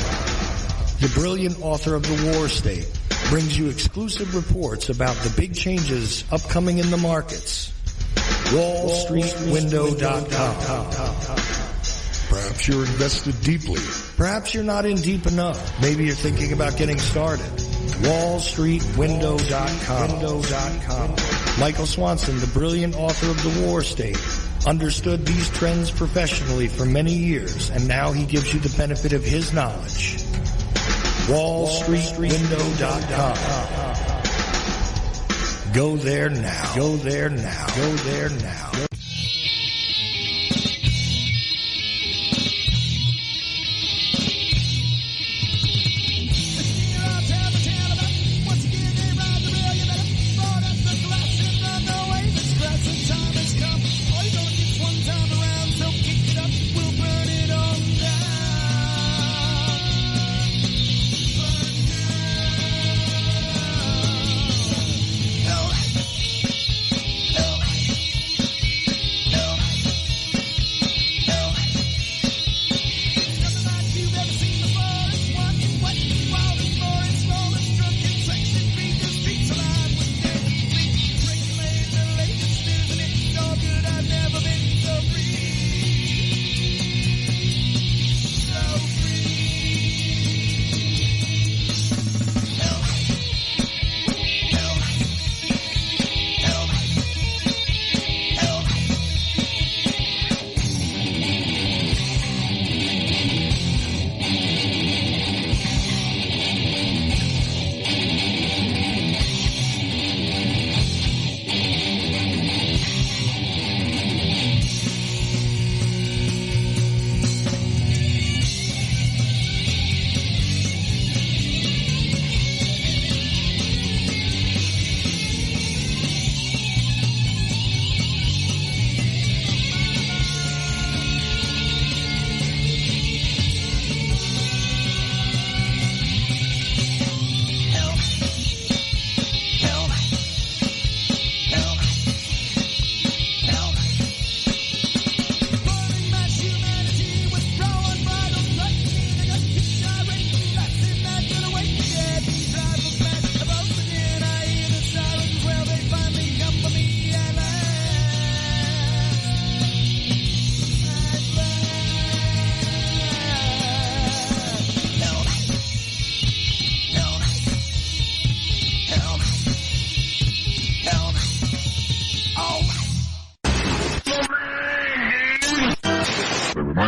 [SPEAKER 1] The brilliant author of The War State brings you exclusive reports about the big changes upcoming in the markets. WallStreetWindow.com. Perhaps you're invested deeply. Perhaps you're not in deep enough. Maybe you're thinking about getting started. WallStreetWindow.com. Michael Swanson, the brilliant author of The War State, understood these trends professionally for many years, and now he gives you the benefit of his knowledge. WallStreetWindow.com. Go there now. Go there now. Go there now.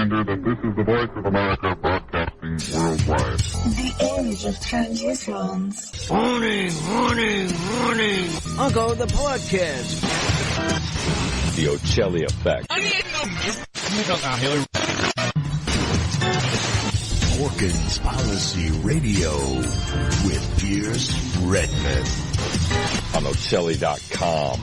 [SPEAKER 4] That this is the voice of America broadcasting worldwide.
[SPEAKER 5] The age of transitions.
[SPEAKER 6] Warning, warning, warning. Uncle, the podcast.
[SPEAKER 7] The Ocelli Effect.
[SPEAKER 1] Porkins Policy Radio with Pierce Redmond.
[SPEAKER 7] On Ocelli.com.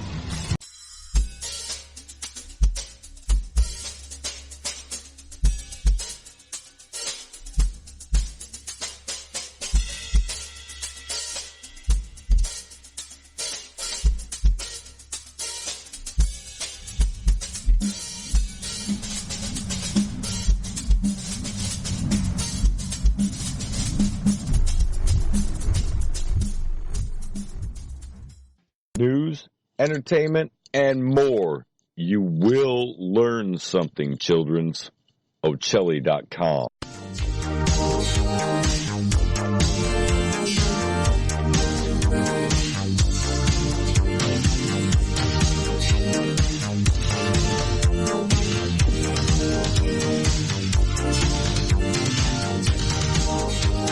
[SPEAKER 7] News, entertainment, and more. You will learn something, children's. Ocelli.com.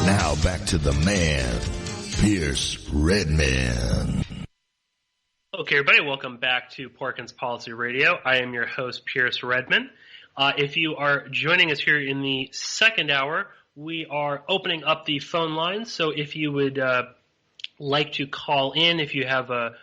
[SPEAKER 1] Now back to the man, Pierce Redman.
[SPEAKER 2] Okay, everybody, welcome back to Porkins Policy Radio. I am your host, Pierce Redman. If you are joining us here in the second hour, we are opening up the phone lines. So if you would like to call in, if you have a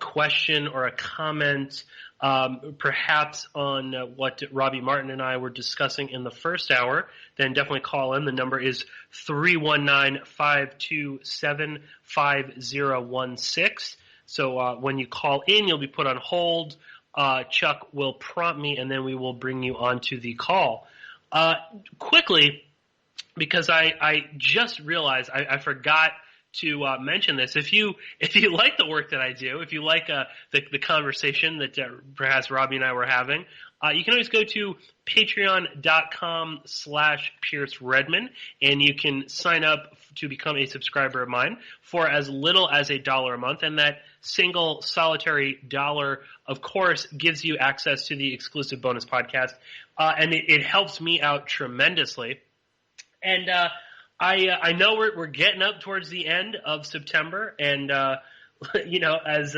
[SPEAKER 2] question or a comment, perhaps on what Robbie Martin and I were discussing in the first hour, then definitely call in. The number is 319-527-5016. So when you call in, you'll be put on hold. Chuck will prompt me, and then we will bring you onto the call. Quickly, because I just realized I forgot to mention this. If you like the work that I do, if you like the conversation that perhaps Robbie and I were having, you can always go to patreon.com/Pierce Redman, and you can sign up to become a subscriber of mine for as little as $1 a month. And that single solitary dollar, of course, gives you access to the exclusive bonus podcast. And it helps me out tremendously. And I know we're getting up towards the end of September, and as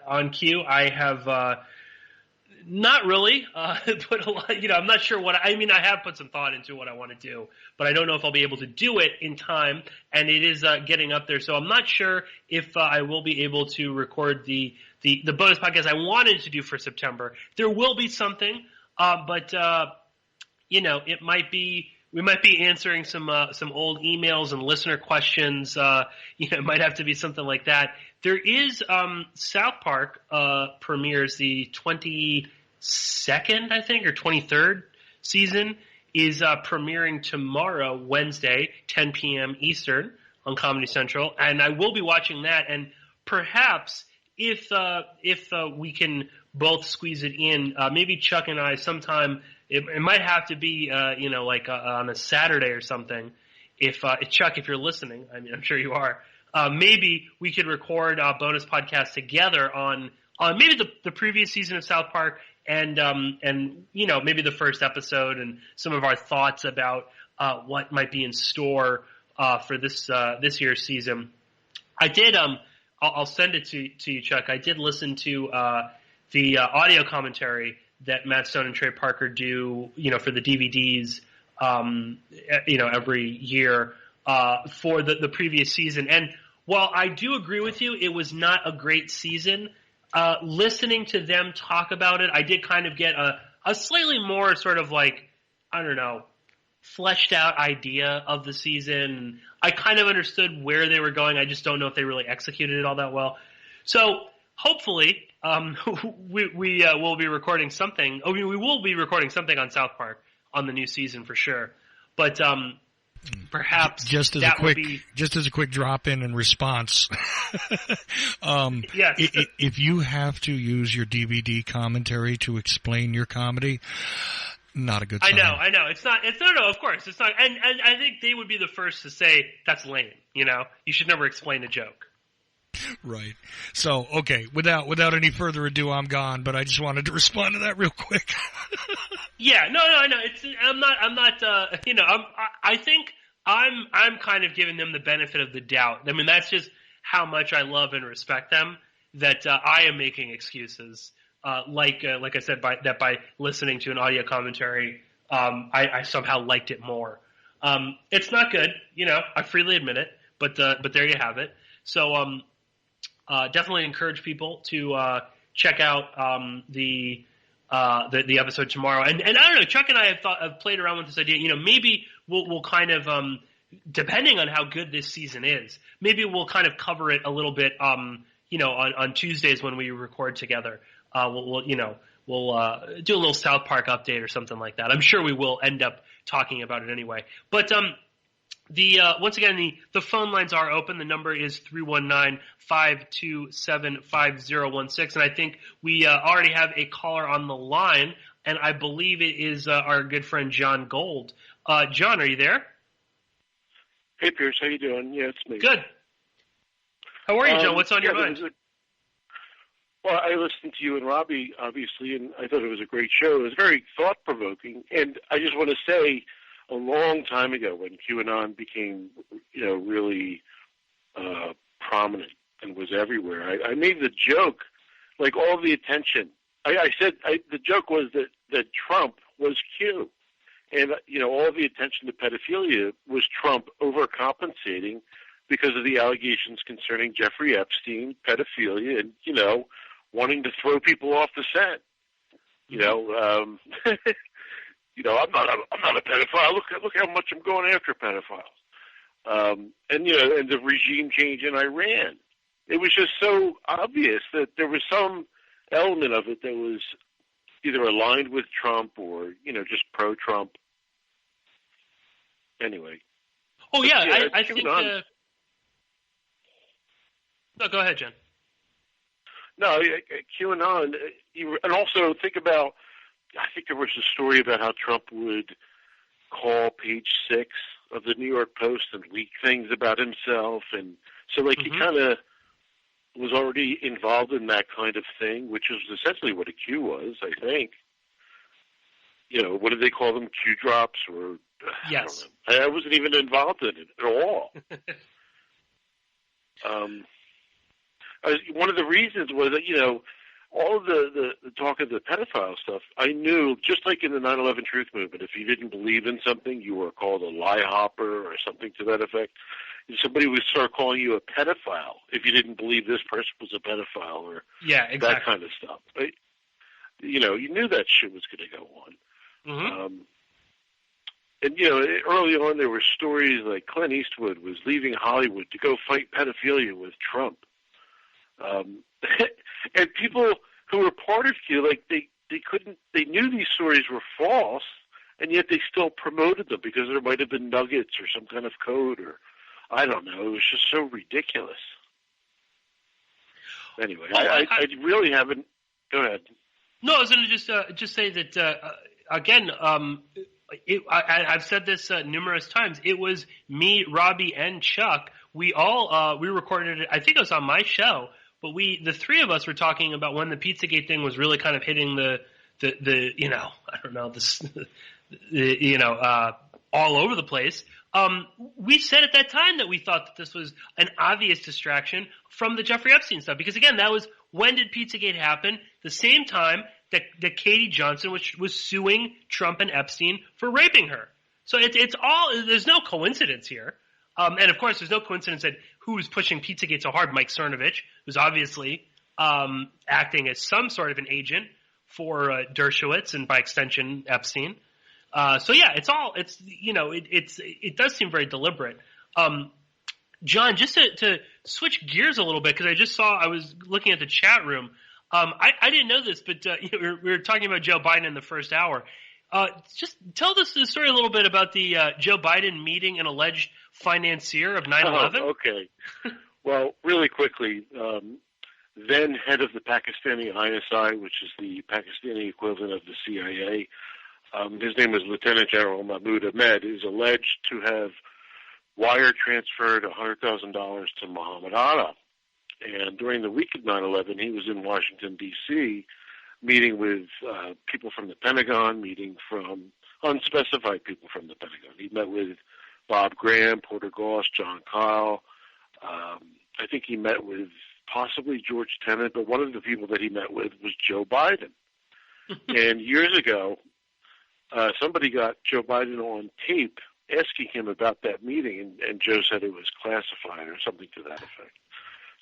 [SPEAKER 2] on cue, I have not really put a lot. I'm not sure I have put some thought into what I want to do, but I don't know if I'll be able to do it in time. And it is getting up there, so I'm not sure if I will be able to record the bonus podcast I wanted to do for September. There will be something, but it might be. We might be answering some old emails and listener questions. It might have to be something like that. There is South Park premieres the 22nd, I think, or 23rd season is premiering tomorrow, Wednesday, 10 p.m. Eastern on Comedy Central, and I will be watching that. And perhaps if we can both squeeze it in, maybe Chuck and I sometime. It might have to be, on a Saturday or something. If Chuck, if you're listening, I'm sure you are. Maybe we could record a bonus podcast together on maybe the previous season of South Park and maybe the first episode and some of our thoughts about what might be in store for this year's season. I did. I'll send it to you, Chuck. I did listen to the audio commentary that Matt Stone and Trey Parker do, for the DVDs, every year for the previous season. And while I do agree with you, it was not a great season. Listening to them talk about it, I did kind of get a slightly more sort of fleshed out idea of the season. I kind of understood where they were going. I just don't know if they really executed it all that well. So hopefully, we will be recording something. We will be recording something on South Park on the new season for sure. But perhaps
[SPEAKER 8] just as a quick drop in and response.
[SPEAKER 2] Yes.
[SPEAKER 8] If you have to use your DVD commentary to explain your comedy, not a good sign.
[SPEAKER 2] I know. It's not. No. Of course, it's not. And I think they would be the first to say that's lame. You should never explain a joke.
[SPEAKER 8] Right. So, okay, without any further ado, I'm gone, but I just wanted to respond to that real quick.
[SPEAKER 2] Yeah, no, I know. I think I'm kind of giving them the benefit of the doubt. I mean, that's just how much I love and respect them, that I am making excuses. Like I said, by listening to an audio commentary, I somehow liked it more. It's not good, I freely admit it, but there you have it. So, definitely encourage people to check out the episode tomorrow. And I don't know, Chuck and I have played around with this idea. Maybe we'll kind of depending on how good this season is, maybe we'll kind of cover it a little bit. On Tuesdays when we record together, we'll do a little South Park update or something like that. I'm sure we will end up talking about it anyway. But Once again, the phone lines are open. The number is 319-527-5016. And I think we already have a caller on the line, and I believe it is our good friend John Gold. John, are you there?
[SPEAKER 9] Hey, Pierce. How you doing? Yeah, it's me.
[SPEAKER 2] Good. How are you, John? What's on your mind?
[SPEAKER 9] Well, I listened to you and Robbie, obviously, and I thought it was a great show. It was very thought-provoking. And I just want to say, a long time ago when QAnon became, really prominent and was everywhere, I made the joke, like all the attention. I said the joke was that Trump was Q. And, all the attention to pedophilia was Trump overcompensating because of the allegations concerning Jeffrey Epstein, pedophilia, and, wanting to throw people off the set. I'm not a pedophile. Look how much I'm going after pedophiles. And the regime change in Iran. It was just so obvious that there was some element of it that was either aligned with Trump or, just pro-Trump. Anyway.
[SPEAKER 2] Oh, yeah, I think... No, go ahead, Jen.
[SPEAKER 9] No, QAnon, and also think about, I think there was a story about how Trump would call page 6 of the New York Post and leak things about himself. And so, he kind of was already involved in that kind of thing, which is essentially what a Q was, I think. What did they call them? Q drops? Or
[SPEAKER 2] yes.
[SPEAKER 9] I wasn't even involved in it at all. One of the reasons was that, all of the talk of the pedophile stuff, I knew, just like in the 9/11 Truth Movement, if you didn't believe in something, you were called a lie hopper or something to that effect. Somebody would start calling you a pedophile if you didn't believe this person was a pedophile or that kind of stuff. But, you knew that shit was going to go on.
[SPEAKER 2] Mm-hmm.
[SPEAKER 9] And, early on there were stories like Clint Eastwood was leaving Hollywood to go fight pedophilia with Trump. And people who were part of Q, they knew these stories were false, and yet they still promoted them because there might have been nuggets or some kind of code or, I don't know, it was just so ridiculous. Anyway, I really haven't, go ahead.
[SPEAKER 2] No, I was going to just say that, again, I've said this numerous times. It was me, Robbie, and Chuck. We all we recorded it. I think it was on my show, but the three of us were talking about when the Pizzagate thing was really kind of hitting the all over the place. We said at that time that we thought that this was an obvious distraction from the Jeffrey Epstein stuff because again, that was when did Pizzagate happen? The same time that Katie Johnson was suing Trump and Epstein for raping her. So it's all, there's no coincidence here. And of course, there's no coincidence that who was pushing Pizzagate so hard, Mike Cernovich, who's obviously acting as some sort of an agent for Dershowitz and by extension Epstein. So yeah, it does seem very deliberate. John, just to switch gears a little bit, because I was looking at the chat room. I didn't know this, but we were talking about Joe Biden in the first hour. Just tell us the story a little bit about the Joe Biden meeting an alleged financier of 9/11.
[SPEAKER 9] Oh, okay. Well, really quickly, then head of the Pakistani ISI, which is the Pakistani equivalent of the CIA, his name is Lieutenant General Mahmoud Ahmed, is alleged to have wire transferred $100,000 to Muhammad Atta. And during the week of 9/11, he was in Washington, D.C., meeting with people from the Pentagon, meeting from unspecified people from the Pentagon. He met with Bob Graham, Porter Goss, John Kyle. I think he met with possibly George Tenet, but one of the people that he met with was Joe Biden. And years ago, somebody got Joe Biden on tape asking him about that meeting, and Joe said it was classified or something to that effect.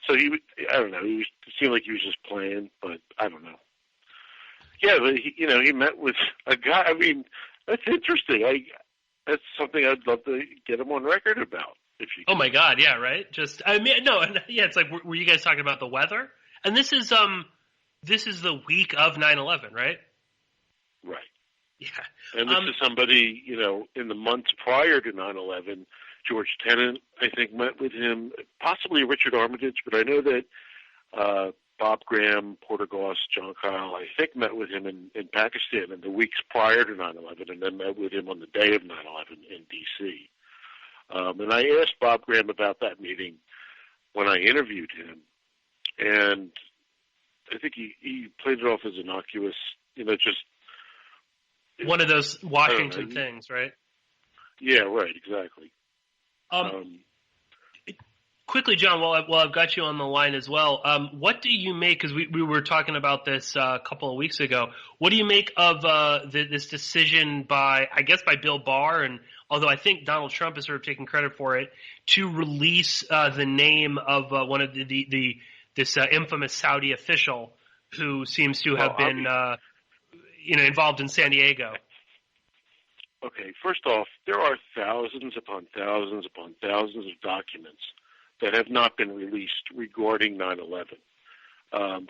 [SPEAKER 9] So I don't know, it seemed like he was just playing, but I don't know. Yeah, but he met with a guy. I mean, that's interesting. That's something I'd love to get him on record about. If you
[SPEAKER 2] oh my God, yeah, right. It's like, were you guys talking about the weather? And this is the week of 9/11, right?
[SPEAKER 9] Right.
[SPEAKER 2] Yeah.
[SPEAKER 9] And this is somebody, in the months prior to 9/11, George Tenet, I think, met with him, possibly Richard Armitage, but I know that Bob Graham, Porter Goss, John Kyle, I think, met with him in Pakistan in the weeks prior to 9/11, and then met with him on the day of 9/11 in D.C. And I asked Bob Graham about that meeting when I interviewed him, and I think he played it off as innocuous, just
[SPEAKER 2] one of those Washington things, right?
[SPEAKER 9] Yeah, right, exactly.
[SPEAKER 2] Quickly, John, while I've got you on the line as well, what do you make, because we were talking about this a couple of weeks ago, what do you make of this decision by Bill Barr, and although I think Donald Trump is sort of taking credit for it, to release the name of one of this infamous Saudi official who seems to have been involved in San Diego?
[SPEAKER 9] Okay, first off, there are thousands upon thousands upon thousands of documents that have not been released regarding 9/11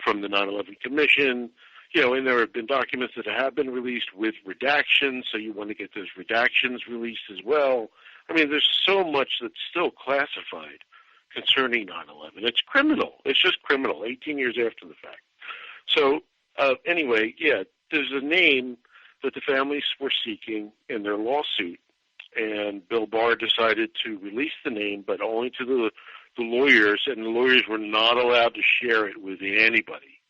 [SPEAKER 9] from the 9/11 Commission, and there have been documents that have been released with redactions, so you want to get those redactions released as well. I mean, there's so much that's still classified concerning 9/11. It's criminal. It's just criminal, 18 years after the fact. So anyway, there's a name that the families were seeking in their lawsuit, and Bill Barr decided to release the name, but only to the lawyers, and the lawyers were not allowed to share it with anybody.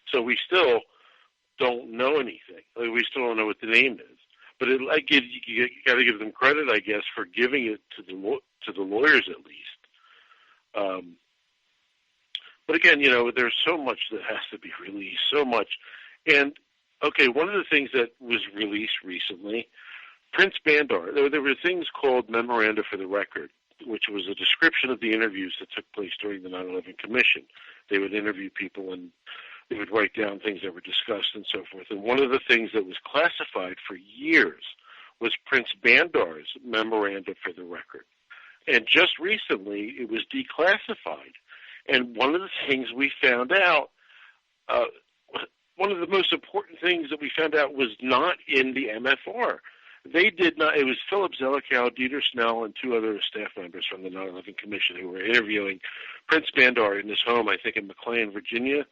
[SPEAKER 9] So we still don't know anything. We still don't know what the name is. But you got to give them credit, I guess, for giving it to the lawyers at least. But again, there's so much that has to be released, so much. And okay, one of the things that was released recently, Prince Bandar, there were things called memoranda for the record, which was a description of the interviews that took place during the 9/11 Commission. They would interview people and they would write down things that were discussed and so forth. And one of the things that was classified for years was Prince Bandar's memoranda for the record. And just recently, it was declassified. And one of the things we found out, one of the most important things that we found out was not in the MFR. They did not. It was Philip Zelikow, Dieter Snell, and two other staff members from the 9/11 Commission who were interviewing Prince Bandar in his home, I think in McLean, Virginia.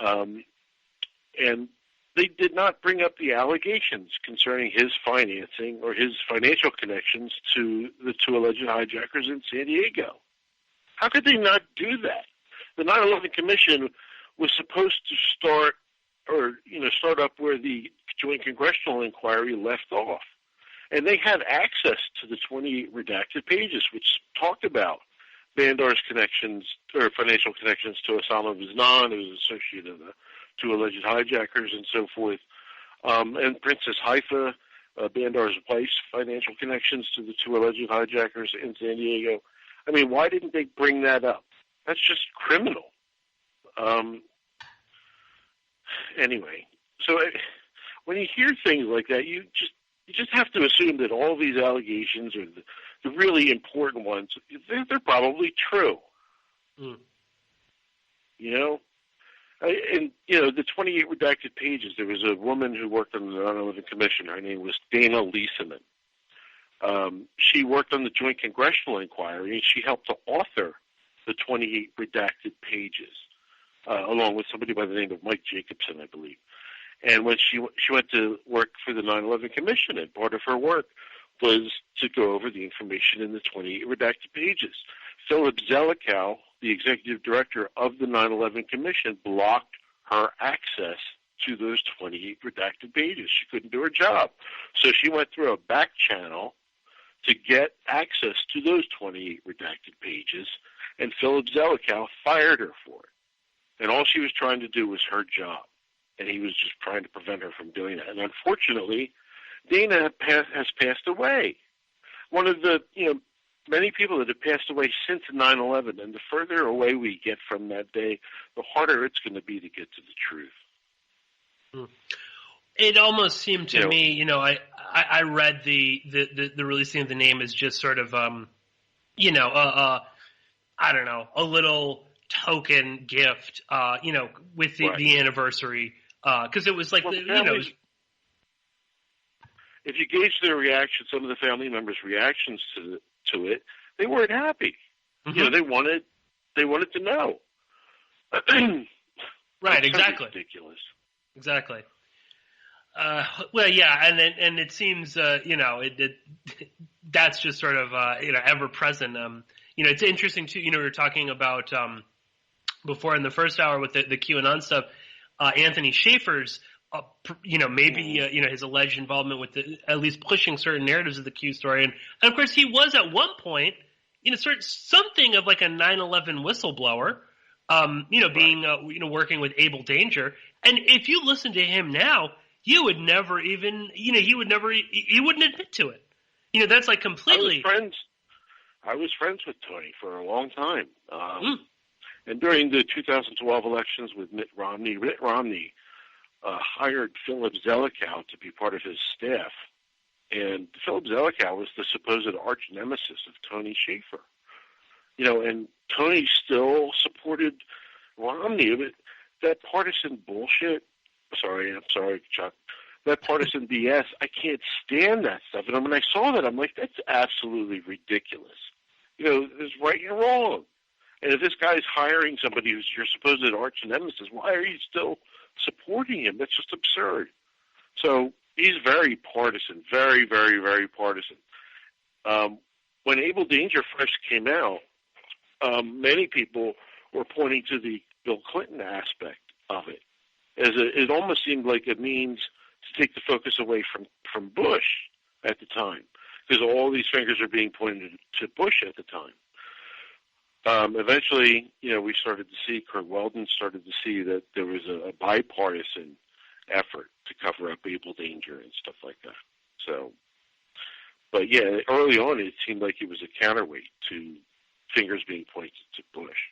[SPEAKER 9] And they did not bring up the allegations concerning his financing or his financial connections to the two alleged hijackers in San Diego. How could they not do that? The 9/11 Commission was supposed to start up where the Joint Congressional Inquiry left off. And they had access to the 28 redacted pages, which talked about Bandar's connections or financial connections to Osama bin Laden, who was associated with the two alleged hijackers and so forth, and Princess Haifa, Bandar's wife's financial connections to the two alleged hijackers in San Diego. I mean, why didn't they bring that up? That's just criminal. Anyway, so when you hear things like that, you just have to assume that all these allegations are the really important ones. They're probably true.
[SPEAKER 2] Mm.
[SPEAKER 9] And the 28 redacted pages. There was a woman who worked on the 9/11 Commission. Her name was Dana Leeseman. She worked on the Joint Congressional Inquiry, and she helped to author the 28 redacted pages, along with somebody by the name of Mike Jacobson, I believe. And when she went to work for the 9/11 Commission, and part of her work was to go over the information in the 28 redacted pages. Philip Zelikow, the executive director of the 9/11 Commission, blocked her access to those 28 redacted pages. She couldn't do her job. So she went through a back channel to get access to those 28 redacted pages, and Philip Zelikow fired her for it. And all she was trying to do was her job, and he was just trying to prevent her from doing that. And unfortunately, Dana has passed away. One of the, many people that have passed away since 9/11, and the further away we get from that day, the harder it's going to be to get to the truth.
[SPEAKER 2] It almost seemed to me, I read the releasing of the name as just sort of, I don't know, a little token gift, with the anniversary, because it was like,
[SPEAKER 9] if you gauge their reaction, some of the family members' reactions to it, they weren't happy.
[SPEAKER 2] Mm-hmm.
[SPEAKER 9] You know, they wanted to know.
[SPEAKER 2] Right, exactly.
[SPEAKER 9] Ridiculous.
[SPEAKER 2] Exactly. Well, yeah, and it seems that's just sort of ever present. It's interesting too. We were talking about before in the first hour with the QAnon stuff. Anthony Schaefer's, his alleged involvement with at least pushing certain narratives of the Q story, and of course he was at one point, something of like a 9/11 whistleblower. Being working with Able Danger, and if you listen to him now, you would never even, he wouldn't admit to it. That's like completely.
[SPEAKER 9] I was friends with Tony for a long time, and during the 2012 elections with Mitt Romney hired Philip Zelikow to be part of his staff, and Philip Zelikow was the supposed arch nemesis of Tony Schaefer. And Tony still supported Romney. But that partisan bullshit, I'm sorry, Chuck, that partisan BS, I can't stand that stuff. And when I saw that, I'm like, that's absolutely ridiculous. There's right and wrong. And if this guy's hiring somebody who's your supposed arch nemesis, why are you still supporting him? That's just absurd. So he's very partisan, very, very, very partisan. When Able Danger first came out, many people were pointing to the Bill Clinton aspect of it, as it almost seemed like a means to take the focus away from Bush at the time, because all these fingers are being pointed to Bush at the time. Eventually, we started to see, Kurt Weldon started to see that there was a bipartisan effort to cover up Able Danger and stuff like that. So, but yeah, early on it seemed like it was a counterweight to fingers being pointed to Bush.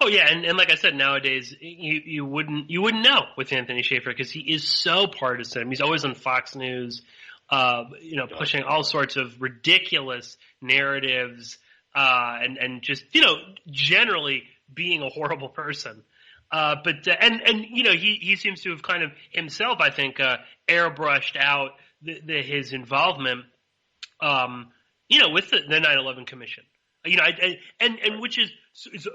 [SPEAKER 2] Oh yeah, and like I said, nowadays you wouldn't know with Anthony Schaefer because he is so partisan. He's always on Fox News, pushing all sorts of ridiculous narratives, and just generally being a horrible person. But he seems to have kind of himself, I think, airbrushed out his involvement, with the 9/11 Commission. And which is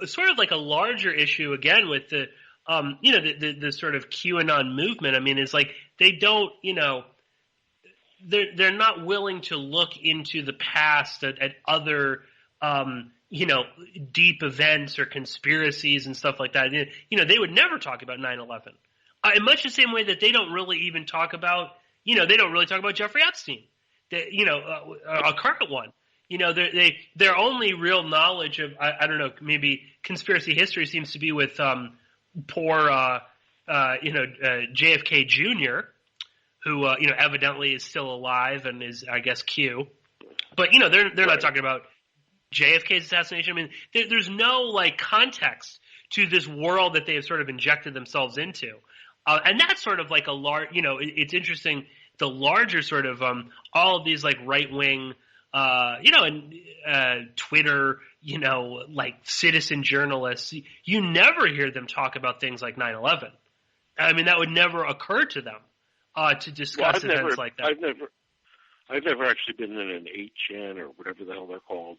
[SPEAKER 2] sort of like a larger issue again with the the sort of QAnon movement. I mean, it's like they don't, they're not willing to look into the past at other deep events or conspiracies and stuff like that. They would never talk about 9/11. In much the same way that they don't really even talk about, they don't really talk about Jeffrey Epstein, a current one. Their only real knowledge of, I don't know, maybe conspiracy history seems to be with poor JFK Jr., who evidently is still alive and is, I guess, Q. But they're not talking about JFK's assassination. I mean, there's no context to this world that they have sort of injected themselves into, and that's sort of like a large. It's interesting. The larger sort of all of these right wing. And Twitter, citizen journalists, you never hear them talk about things like 9/11. I mean, that would never occur to them to discuss events like that.
[SPEAKER 9] I've never actually been in an 8chan or whatever the hell they're called.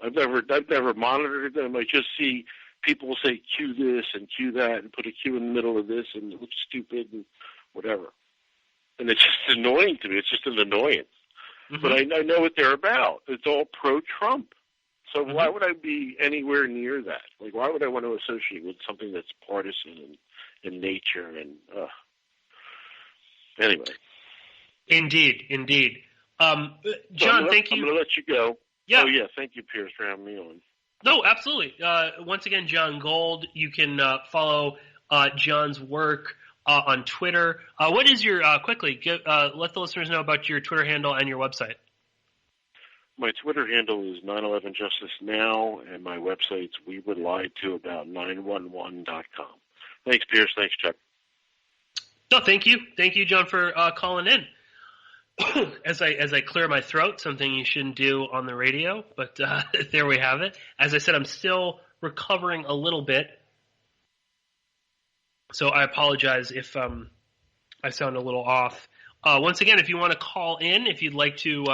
[SPEAKER 9] I've never monitored them. I just see people say Q this and Q that and put a Q in the middle of this and it looks stupid and whatever. And it's just annoying to me. It's just an annoyance. Mm-hmm. But I know what they're about. It's all pro-Trump. So why would I be anywhere near that? Why would I want to associate with something that's partisan in nature? And anyway.
[SPEAKER 2] Indeed. John, thank you.
[SPEAKER 9] I'm going to let you go.
[SPEAKER 2] Yeah.
[SPEAKER 9] Oh, yeah. Thank you, Pierce, for having me on.
[SPEAKER 2] No, absolutely. Once again, John Gold. You can follow John's work on Twitter. What is your, quickly, let the listeners know about your Twitter handle and your website.
[SPEAKER 9] My Twitter handle is 9/11 Justice Now, and my website's WeWould Lie To About911.com. Thanks, Pierce. Thanks, Chuck.
[SPEAKER 2] No, thank you. Thank you, John, for calling in. As I clear my throat, something you shouldn't do on the radio, but there we have it. As I said, I'm still recovering a little bit. So I apologize if I sound a little off. Once again, if you want to call in, if you'd like to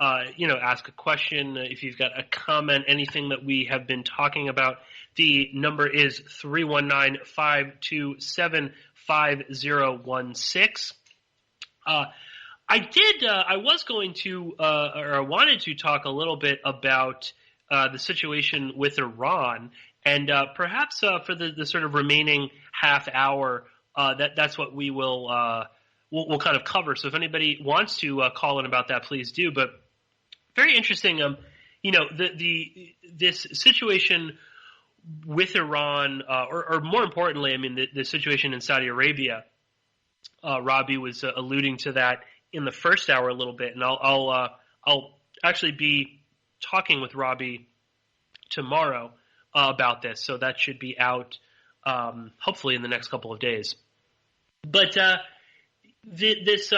[SPEAKER 2] ask a question, if you've got a comment, anything that we have been talking about. The number is 319-527-5016. I was going to, or I wanted to talk a little bit about the situation with Iran, and perhaps for the sort of remaining half hour, that's what we will we'll kind of cover. So if anybody wants to call in about that, please do. But very interesting, this situation with Iran, or more importantly, I mean, the situation in Saudi Arabia. Robbie was alluding to that in the first hour a little bit, and I'll actually be talking with Robbie tomorrow about this, so that should be out hopefully in the next couple of days. But these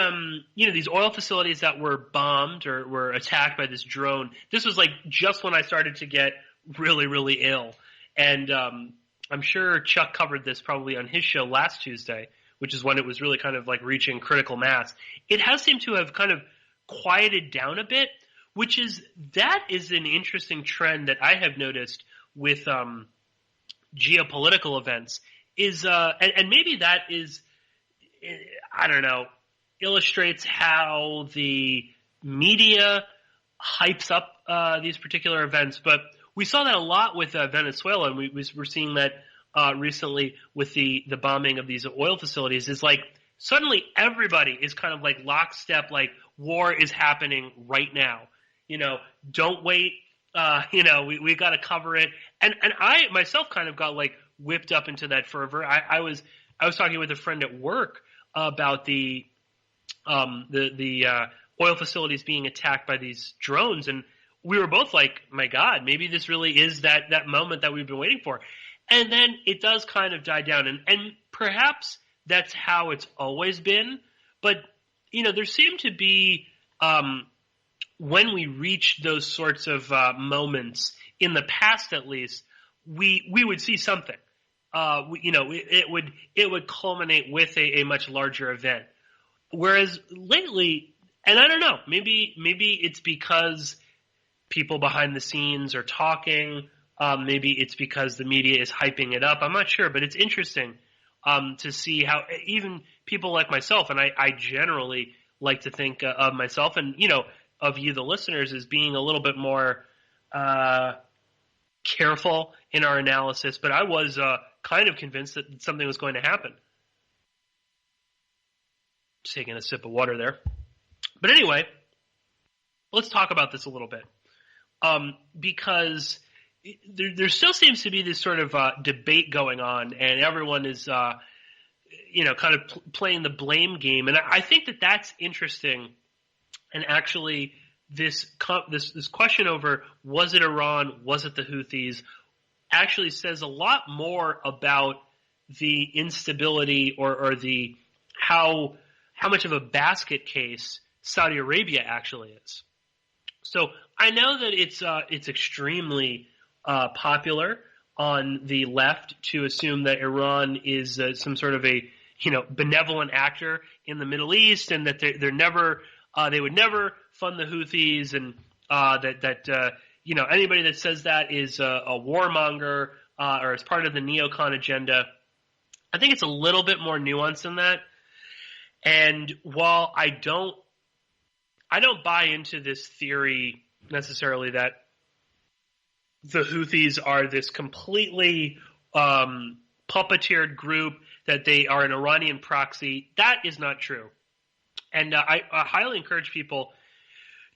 [SPEAKER 2] oil facilities that were bombed or were attacked by this drone, this was like just when I started to get really, really ill. And I'm sure Chuck covered this probably on his show last Tuesday, which is when it was really kind of like reaching critical mass. It has seemed to have kind of quieted down a bit, that is an interesting trend that I have noticed with geopolitical events and maybe that is, I don't know, illustrates how the media hypes up these particular events. But we saw that a lot with Venezuela, and we're seeing that recently with the bombing of these oil facilities. Is like suddenly everybody is kind of like lockstep, like war is happening right now. Don't wait. We got to cover it. And I myself kind of got like whipped up into that fervor. I was talking with a friend at work about the oil facilities being attacked by these drones, and we were both like, my God, maybe this really is that moment that we've been waiting for. And then it does kind of die down, and perhaps that's how it's always been. But there seemed to be when we reached those sorts of moments in the past, at least, we would see something. It would culminate with a much larger event. Whereas lately, and I don't know, maybe it's because people behind the scenes are talking. Maybe it's because the media is hyping it up. I'm not sure, but it's interesting to see how even people like myself, and I generally like to think of myself and, of you, the listeners, as being a little bit more careful in our analysis. But I was kind of convinced that something was going to happen. Just taking a sip of water there. But anyway, let's talk about this a little bit. Because there still seems to be this sort of debate going on, and everyone is, kind of playing the blame game. And I think that that's interesting. And actually, this question over was it Iran, was it the Houthis, actually says a lot more about the instability or the how much of a basket case Saudi Arabia actually is. So I know that it's extremely popular on the left to assume that Iran is some sort of a benevolent actor in the Middle East, and that they would never fund the Houthis, and that anybody that says that is a warmonger or is part of the neocon agenda. I think it's a little bit more nuanced than that. And while I don't buy into this theory necessarily that the Houthis are this completely puppeteered group, that they are an Iranian proxy, that is not true. And I highly encourage people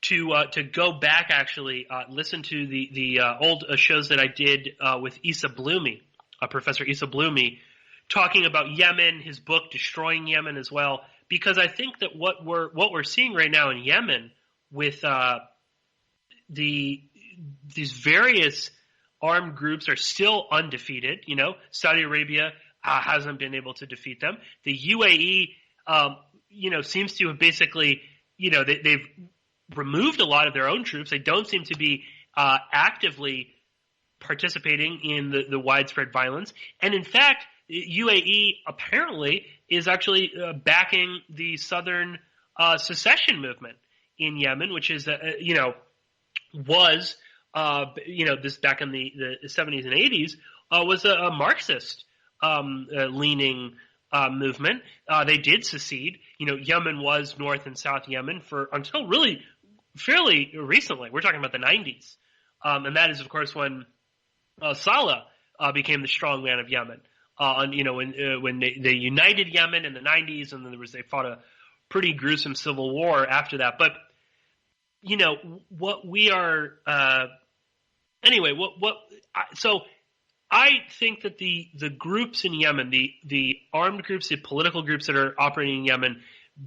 [SPEAKER 2] to go back, actually listen to the old shows that I did with Issa Bloomy, Professor Issa Bloomy, talking about Yemen, his book Destroying Yemen as well, because I think that what we're seeing right now in Yemen with these various armed groups are still undefeated. Saudi Arabia hasn't been able to defeat them. The UAE, seems to have basically, they've removed a lot of their own troops. They don't seem to be actively participating in the widespread violence. And in fact, UAE apparently is actually backing the Southern secession movement in Yemen, which is was this back in the 70s and 80s was a Marxist leaning movement. They did secede. Yemen was North and South Yemen until really fairly recently. We're talking about the 90s. And that is, of course, when Saleh became the strongman of Yemen. When they united Yemen in the 90s, and then they fought a pretty gruesome civil war after that. But what we are so I think that the groups in Yemen, the armed groups, the political groups that are operating in Yemen,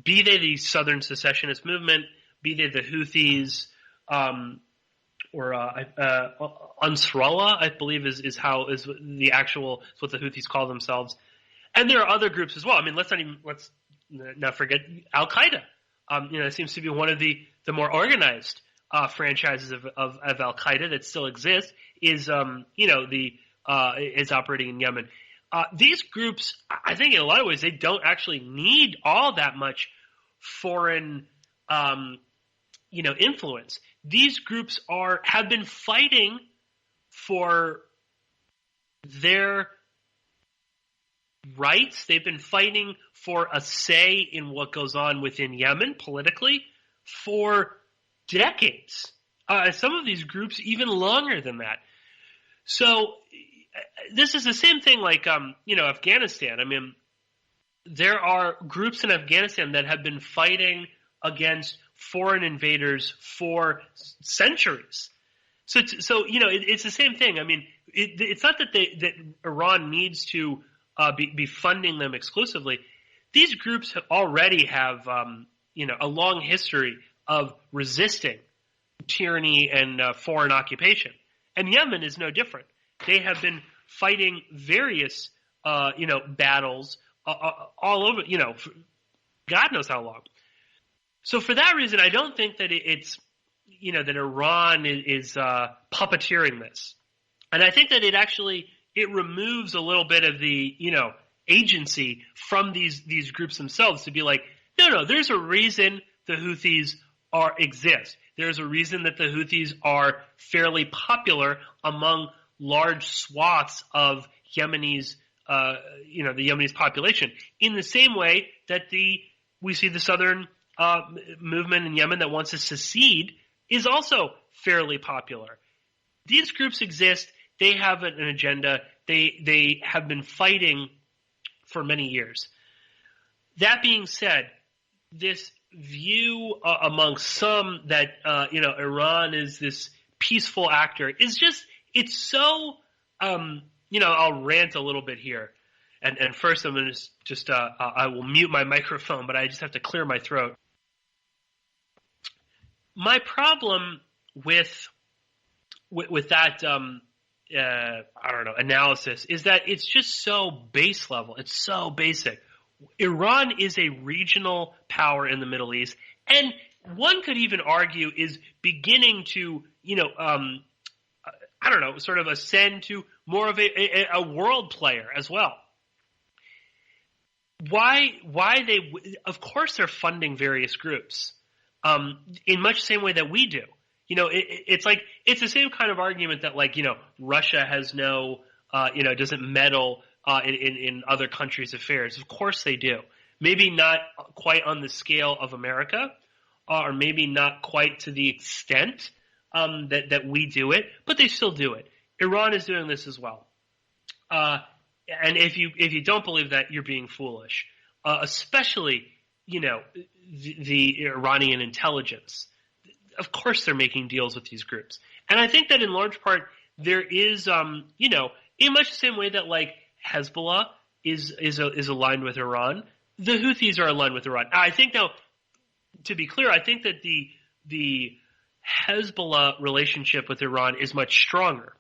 [SPEAKER 2] be they the Southern Secessionist Movement, be they the Houthis, or Ansarallah, I believe is what the Houthis call themselves, and there are other groups as well. I mean, let's not forget Al Qaeda. It seems to be one of the more organized franchises of Al Qaeda that still exists. Is operating in Yemen. These groups, I think, in a lot of ways, they don't actually need all that much foreign influence. These groups have been fighting for their rights. They've been fighting for a say in what goes on within Yemen politically for decades. Some of these groups even longer than that. So this is the same thing like Afghanistan. I mean, there are groups in Afghanistan that have been fighting against foreign invaders for centuries. So it's the same thing. I mean, it's not that that Iran needs to be funding them exclusively. These groups already have a long history of resisting tyranny and foreign occupation, and Yemen is no different. They have been fighting various battles all over, God knows how long. So for that reason, I don't think that it's that Iran is puppeteering this, and I think that it removes a little bit of the agency from these groups themselves to be like, no, there's a reason the Houthis exist. There's a reason that the Houthis are fairly popular among large swaths of Yemenis, the Yemenis population. In the same way that we see the southern movement in Yemen that wants to secede is also fairly popular. These groups exist. They have an agenda. They have been fighting for many years. That being said, this view among some that Iran is this peaceful actor is it's so I'll rant a little bit here, and first I'm going to I will mute my microphone, but I just have to clear my throat. My problem with that analysis is that it's just so base level. It's so basic. Iran is a regional power in the Middle East, and one could even argue is beginning to, sort of ascend to more of a world player as well. Why they? Of course, they're funding various groups in much the same way that we do. It's the same kind of argument that Russia has doesn't meddle in other countries' affairs. Of course they do. Maybe not quite on the scale of America, or maybe not quite to the extent that we do it, but they still do it. Iran is doing this as well. And if you don't believe that, you're being foolish. Especially, the Iranian intelligence. Of course they're making deals with these groups. And I think that in large part there is, in much the same way that Hezbollah is aligned with Iran, the Houthis are aligned with Iran. I think now, to be clear, I think that the Hezbollah relationship with Iran is much stronger,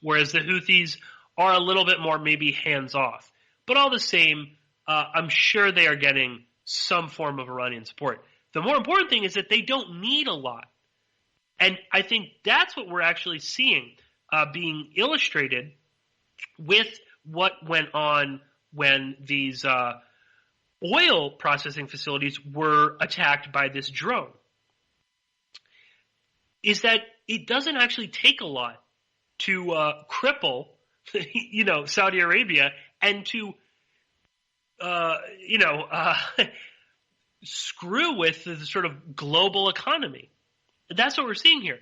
[SPEAKER 2] whereas the Houthis are a little bit more maybe hands-off. But all the same, I'm sure they are getting some form of Iranian support. The more important thing is that they don't need a lot. And I think that's what we're actually seeing being illustrated with what went on when these oil processing facilities were attacked by this drone. is that it doesn't actually take a lot to cripple, Saudi Arabia and to, screw with the sort of global economy. That's what we're seeing here.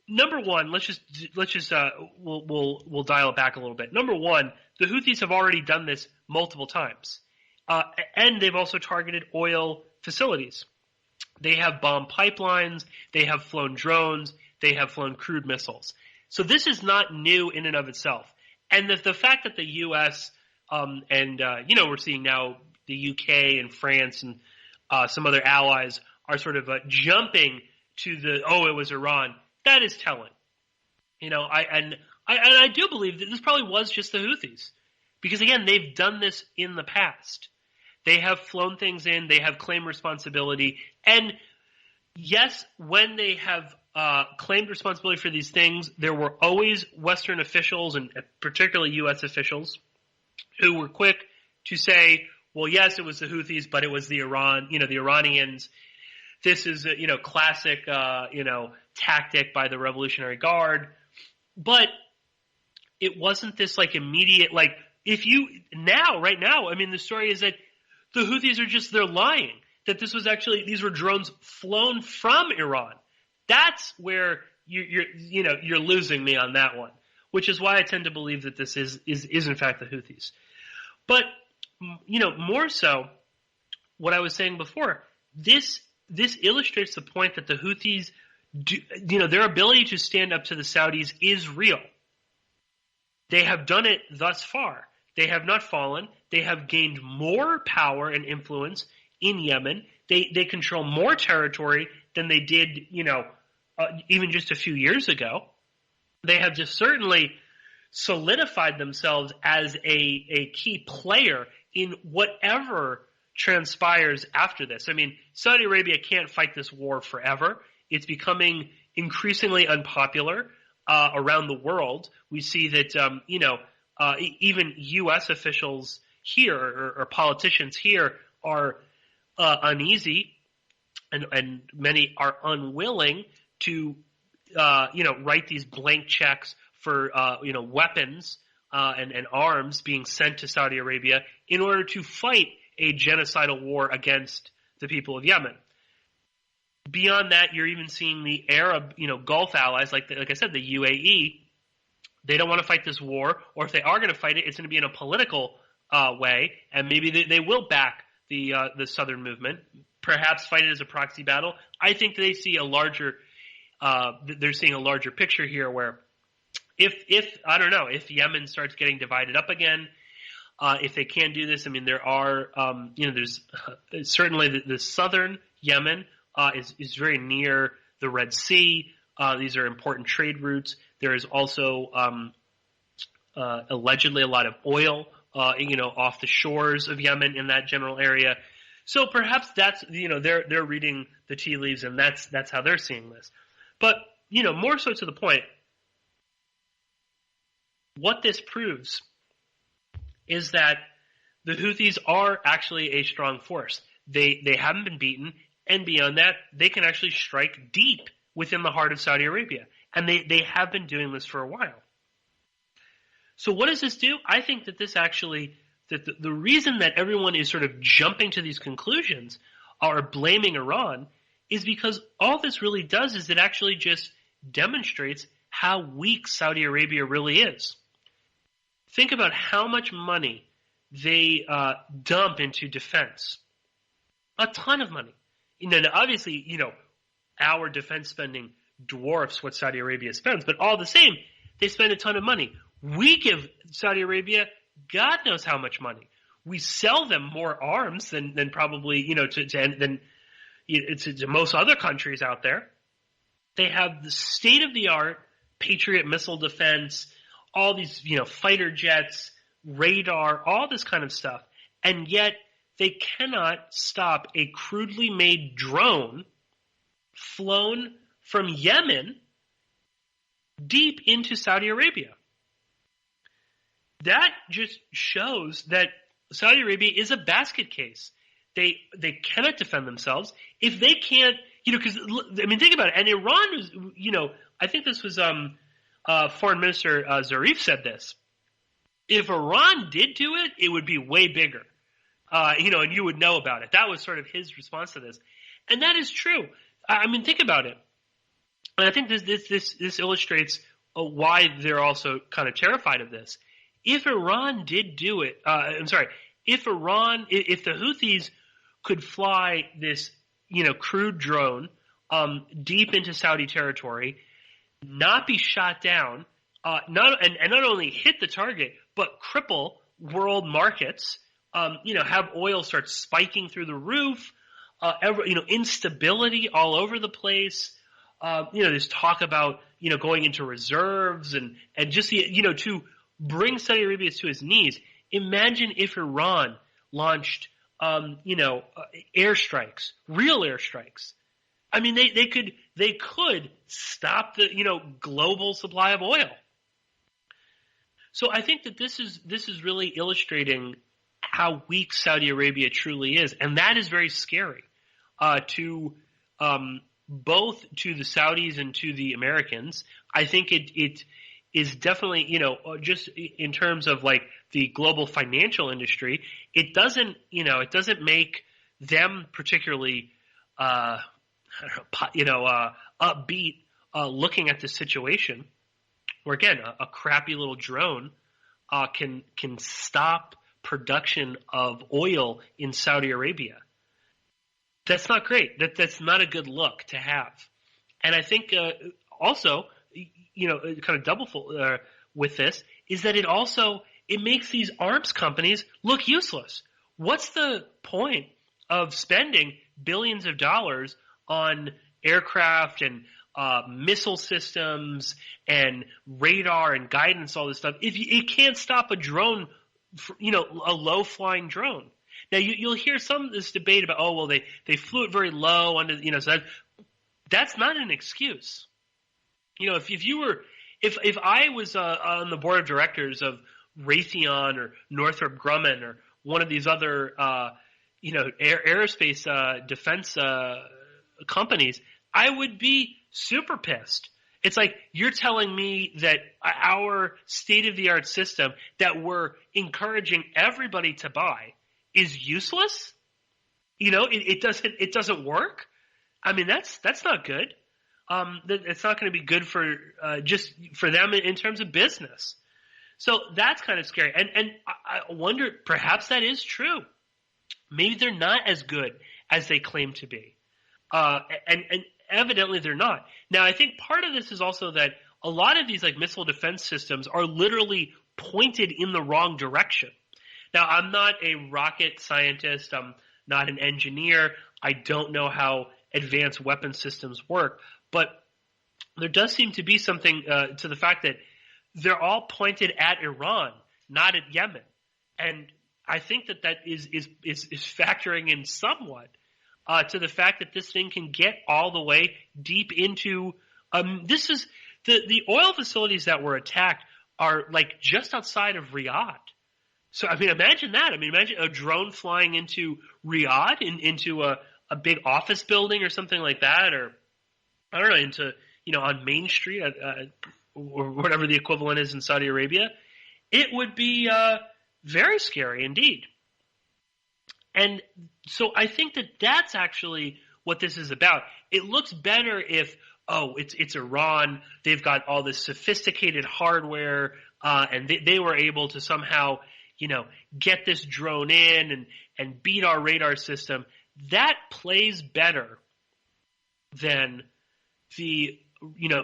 [SPEAKER 2] Number one, we'll dial it back a little bit. Number one, the Houthis have already done this multiple times, and they've also targeted oil facilities. They have bombed pipelines. They have flown drones. They have flown crude missiles. So this is not new in and of itself. And the fact that the U.S. We're seeing now the UK and France and some other allies are sort of jumping to it was Iran. That is telling. I do believe that this probably was just the Houthis. Because, again, they've done this in the past. They have flown things in. They have claimed responsibility. And, yes, when they have claimed responsibility for these things, there were always Western officials, and particularly U.S. officials, who were quick to say, well, yes, it was the Houthis, but it was the Iranians. This is a, classic, tactic by the Revolutionary Guard. But it wasn't this, immediate, right now, the story is that the Houthis they're lying. That these were drones flown from Iran. That's where you're losing me on that one, which is why I tend to believe that this is in fact the Houthis. But, more so, what I was saying before, this illustrates the point that the Houthis, their ability to stand up to the Saudis is real. They have done it thus far. They have not fallen. They have gained more power and influence in Yemen. They control more territory than they did, even just a few years ago. They have just certainly solidified themselves as a key player in whatever transpires after this. Saudi Arabia can't fight this war forever. It's becoming increasingly unpopular around the world. We see that, even U.S. officials here or politicians here are uneasy, and many are unwilling to, write these blank checks for, weapons and arms being sent to Saudi Arabia in order to fight a genocidal war against the people of Yemen. Beyond that, you're even seeing the Arab, Gulf allies, like I said, the UAE. They don't want to fight this war, or if they are going to fight it, it's going to be in a political way, and maybe they will back the Southern movement, perhaps fight it as a proxy battle. I think they see a larger, they're seeing a larger picture here, where if Yemen starts getting divided up again, if they can't do this, there are, there's certainly the southern Yemen is very near the Red Sea. These are important trade routes. There is also allegedly a lot of oil, off the shores of Yemen in that general area. So perhaps that's, they're reading the tea leaves, and that's how they're seeing this. But, more so to the point, what this proves is that the Houthis are actually a strong force. They haven't been beaten, and beyond that, they can actually strike deep within the heart of Saudi Arabia. And they have been doing this for a while. So what does this do? I think that this actually, that the reason that everyone is sort of jumping to these conclusions or blaming Iran is because all this really does is it actually just demonstrates how weak Saudi Arabia really is. Think about how much money they dump into defense. A ton of money. Obviously, our defense spending dwarfs what Saudi Arabia spends, but all the same, they spend a ton of money. We give Saudi Arabia God knows how much money. We sell them more arms than probably, to most other countries out there. They have the state-of-the-art Patriot missile defense, all these, fighter jets, radar, all this kind of stuff. And yet they cannot stop a crudely made drone flown from Yemen deep into Saudi Arabia. That just shows that Saudi Arabia is a basket case. They cannot defend themselves. If they can't because I mean, think about it. And Iran was, I think this was Foreign Minister Zarif said this. If Iran did do it, it would be way bigger, and you would know about it. That was sort of his response to this, and that is true. I mean, think about it, and I think this illustrates why they're also kind of terrified of this. If Iran did do it, if the Houthis could fly this, crude drone deep into Saudi territory, not be shot down, not only hit the target, but cripple world markets, have oil start spiking through the roof, instability all over the place. There's talk about, going into reserves and just, to bring Saudi Arabia to his knees. Imagine if Iran launched, airstrikes, real airstrikes. I mean, they could stop the, global supply of oil. So I think that this is really illustrating how weak Saudi Arabia truly is, and that is very scary to both to the Saudis and to the Americans. I think it is definitely, just in terms of like the global financial industry, it doesn't make them particularly upbeat looking at the situation where, again, a crappy little drone can stop production of oil in Saudi Arabia. That's not great. That's not a good look to have. And I think also, kind of double with this is that it makes these arms companies look useless. What's the point of spending billions of dollars on aircraft and missile systems and radar and guidance, all this stuff, if it can't stop a drone, a low-flying drone? Now, you'll hear some of this debate about, they flew it very low under, so that's not an excuse. If I was on the board of directors of Raytheon or Northrop Grumman or one of these other, aerospace defense companies, I would be super pissed. It's like you're telling me that our state-of-the-art system that we're encouraging everybody to buy is useless. It doesn't work. I mean, that's not good. It's not going to be good for just for them in terms of business. So that's kind of scary. And I wonder, perhaps that is true. Maybe they're not as good as they claim to be. And evidently they're not. Now, I think part of this is also that a lot of these like missile defense systems are literally pointed in the wrong direction. Now, I'm not a rocket scientist. I'm not an engineer. I don't know how advanced weapon systems work. But there does seem to be something to the fact that they're all pointed at Iran, not at Yemen. And I think that is factoring in somewhat to the fact that this thing can get all the way deep into this is the oil facilities that were attacked are like just outside of Riyadh. So, I mean, imagine that. I mean, imagine a drone flying into Riyadh, into a big office building or something like that, or I don't know, into, on Main Street or whatever the equivalent is in Saudi Arabia. It would be very scary indeed. And so I think that that's actually what this is about. It looks better if, it's Iran. They've got all this sophisticated hardware, and they were able to somehow, get this drone in and beat our radar system. That plays better than the,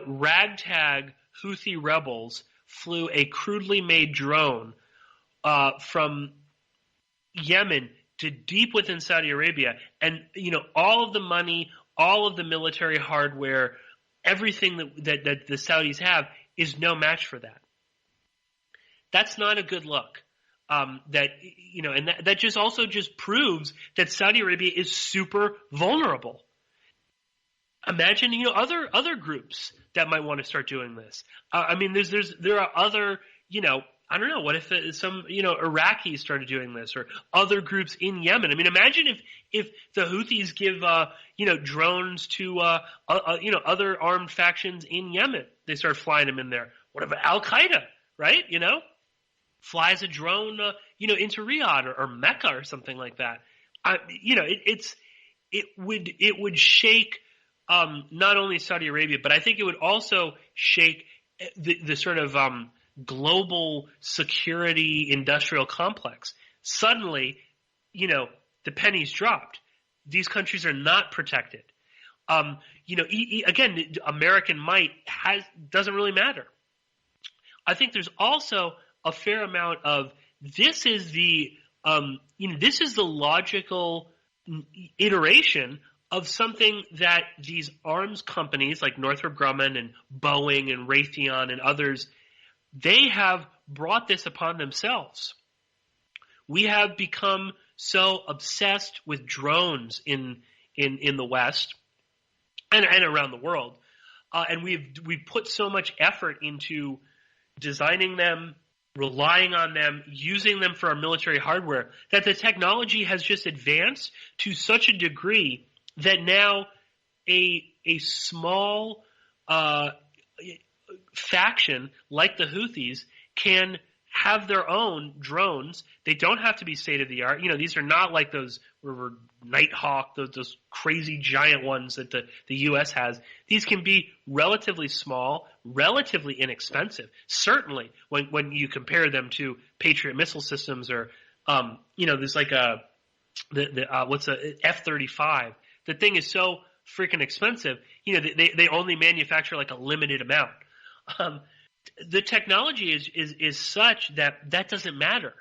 [SPEAKER 2] ragtag Houthi rebels flew a crudely made drone from Yemen to deep within Saudi Arabia, and all of the money, all of the military hardware, everything that the Saudis have is no match for that. That's not a good look. And that just also proves that Saudi Arabia is super vulnerable. Imagine other groups that might want to start doing this. I mean, there are other I don't know. What if some, Iraqis started doing this, or other groups in Yemen? I mean, imagine if the Houthis give, drones to, other armed factions in Yemen. They start flying them in there. What about Al Qaeda, right? Flies a drone, into Riyadh or Mecca or something like that. It would shake, not only Saudi Arabia, but I think it would also shake the sort of, global security industrial complex. Suddenly, the pennies dropped. These countries are not protected. Again, American might doesn't really matter. I think there's also a fair amount of this is the logical iteration of something that these arms companies like Northrop Grumman and Boeing and Raytheon and others, they have brought this upon themselves. We have become so obsessed with drones in the West and around the world, and we've put so much effort into designing them, relying on them, using them for our military hardware, that the technology has just advanced to such a degree that now a small faction like the Houthis can have their own drones. They don't have to be state of the art. These are not like those Nighthawk, those crazy giant ones that the U.S. has. These can be relatively small, relatively inexpensive. Certainly, when you compare them to Patriot missile systems or there's like what's a F-35. The thing is so freaking expensive. They only manufacture like a limited amount. The technology is such that doesn't matter.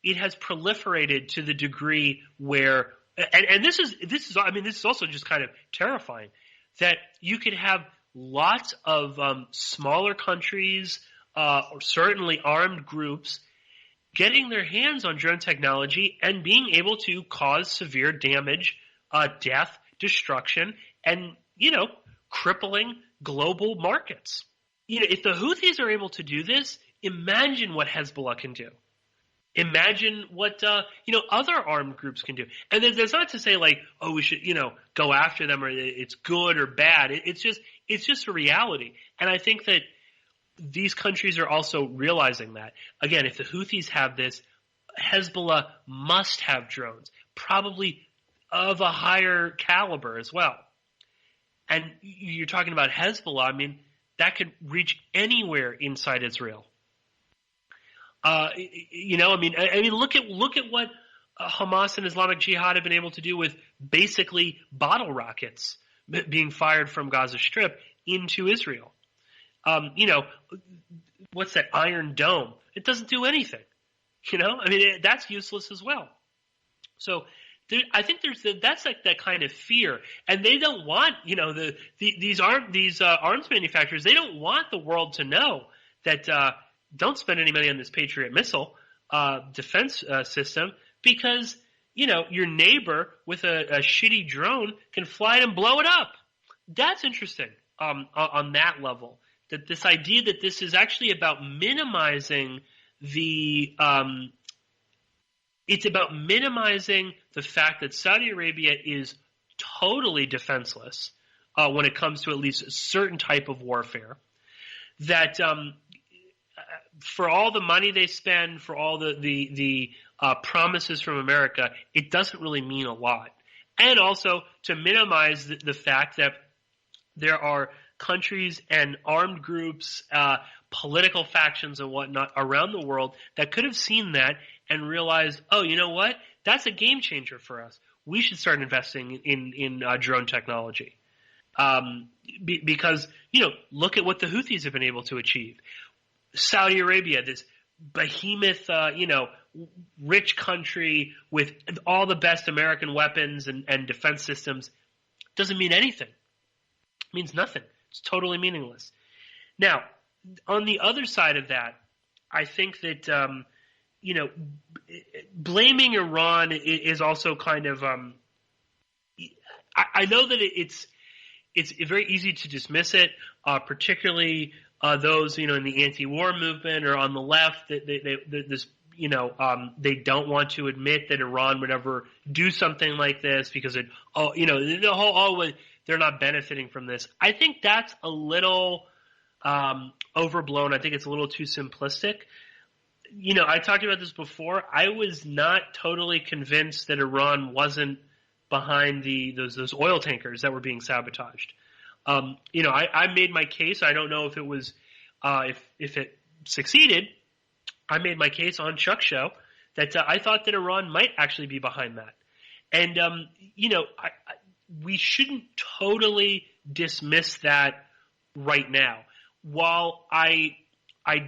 [SPEAKER 2] It has proliferated to the degree where, and this is also just kind of terrifying, that you could have lots of smaller countries or certainly armed groups getting their hands on drone technology and being able to cause severe damage, death, destruction, and crippling global markets. If the Houthis are able to do this, imagine what Hezbollah can do. Imagine what other armed groups can do. And there's not to say like, oh, we should go after them or it's good or bad. It's just a reality. And I think that these countries are also realizing that. Again, if the Houthis have this, Hezbollah must have drones, probably of a higher caliber as well. And you're talking about Hezbollah. I mean, that could reach anywhere inside Israel. Look at what Hamas and Islamic Jihad have been able to do with basically bottle rockets being fired from Gaza Strip into Israel. What's that Iron Dome? It doesn't do anything. That's useless as well. So I think that's like that kind of fear, and they don't want these arms manufacturers. They don't want the world to know that don't spend any money on this Patriot missile defense system because your neighbor with a shitty drone can fly it and blow it up. That's interesting on that level. That this idea that this is actually about minimizing the it's about minimizing the fact that Saudi Arabia is totally defenseless when it comes to at least a certain type of warfare. That for all the money they spend, for all the promises from America, it doesn't really mean a lot. And also to minimize the fact that there are countries and armed groups, political factions and whatnot around the world that could have seen that and realized, oh, you know what? That's a game changer for us. We should start investing in drone technology. Because, look at what the Houthis have been able to achieve. Saudi Arabia, this behemoth, rich country with all the best American weapons and defense systems, doesn't mean anything. It means nothing. It's totally meaningless. Now, on the other side of that, I think that, blaming Iran is also kind of, I know that it's very easy to dismiss it, particularly those, in the anti-war movement or on the left, they don't want to admit that Iran would ever do something like this because they're not benefiting from this. I think that's a little overblown. I think it's a little too simplistic. I talked about this before. I was not totally convinced that Iran wasn't behind those oil tankers that were being sabotaged. I made my case. I don't know if it was if it succeeded. I made my case on Chuck's show that I thought that Iran might actually be behind that. And, we shouldn't totally dismiss that right now. While I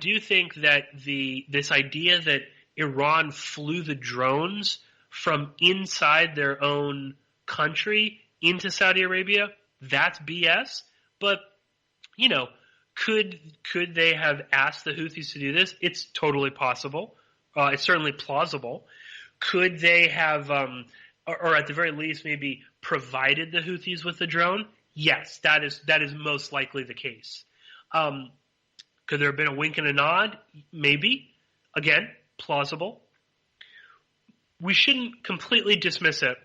[SPEAKER 2] do think that this idea that Iran flew the drones from inside their own country into Saudi Arabia, that's BS. But, could they have asked the Houthis to do this? It's totally possible. It's certainly plausible. Could they have, or at the very least, maybe provided the Houthis with the drone? Yes, that is most likely the case. Could there have been a wink and a nod? Maybe. Again, plausible. We shouldn't completely dismiss it.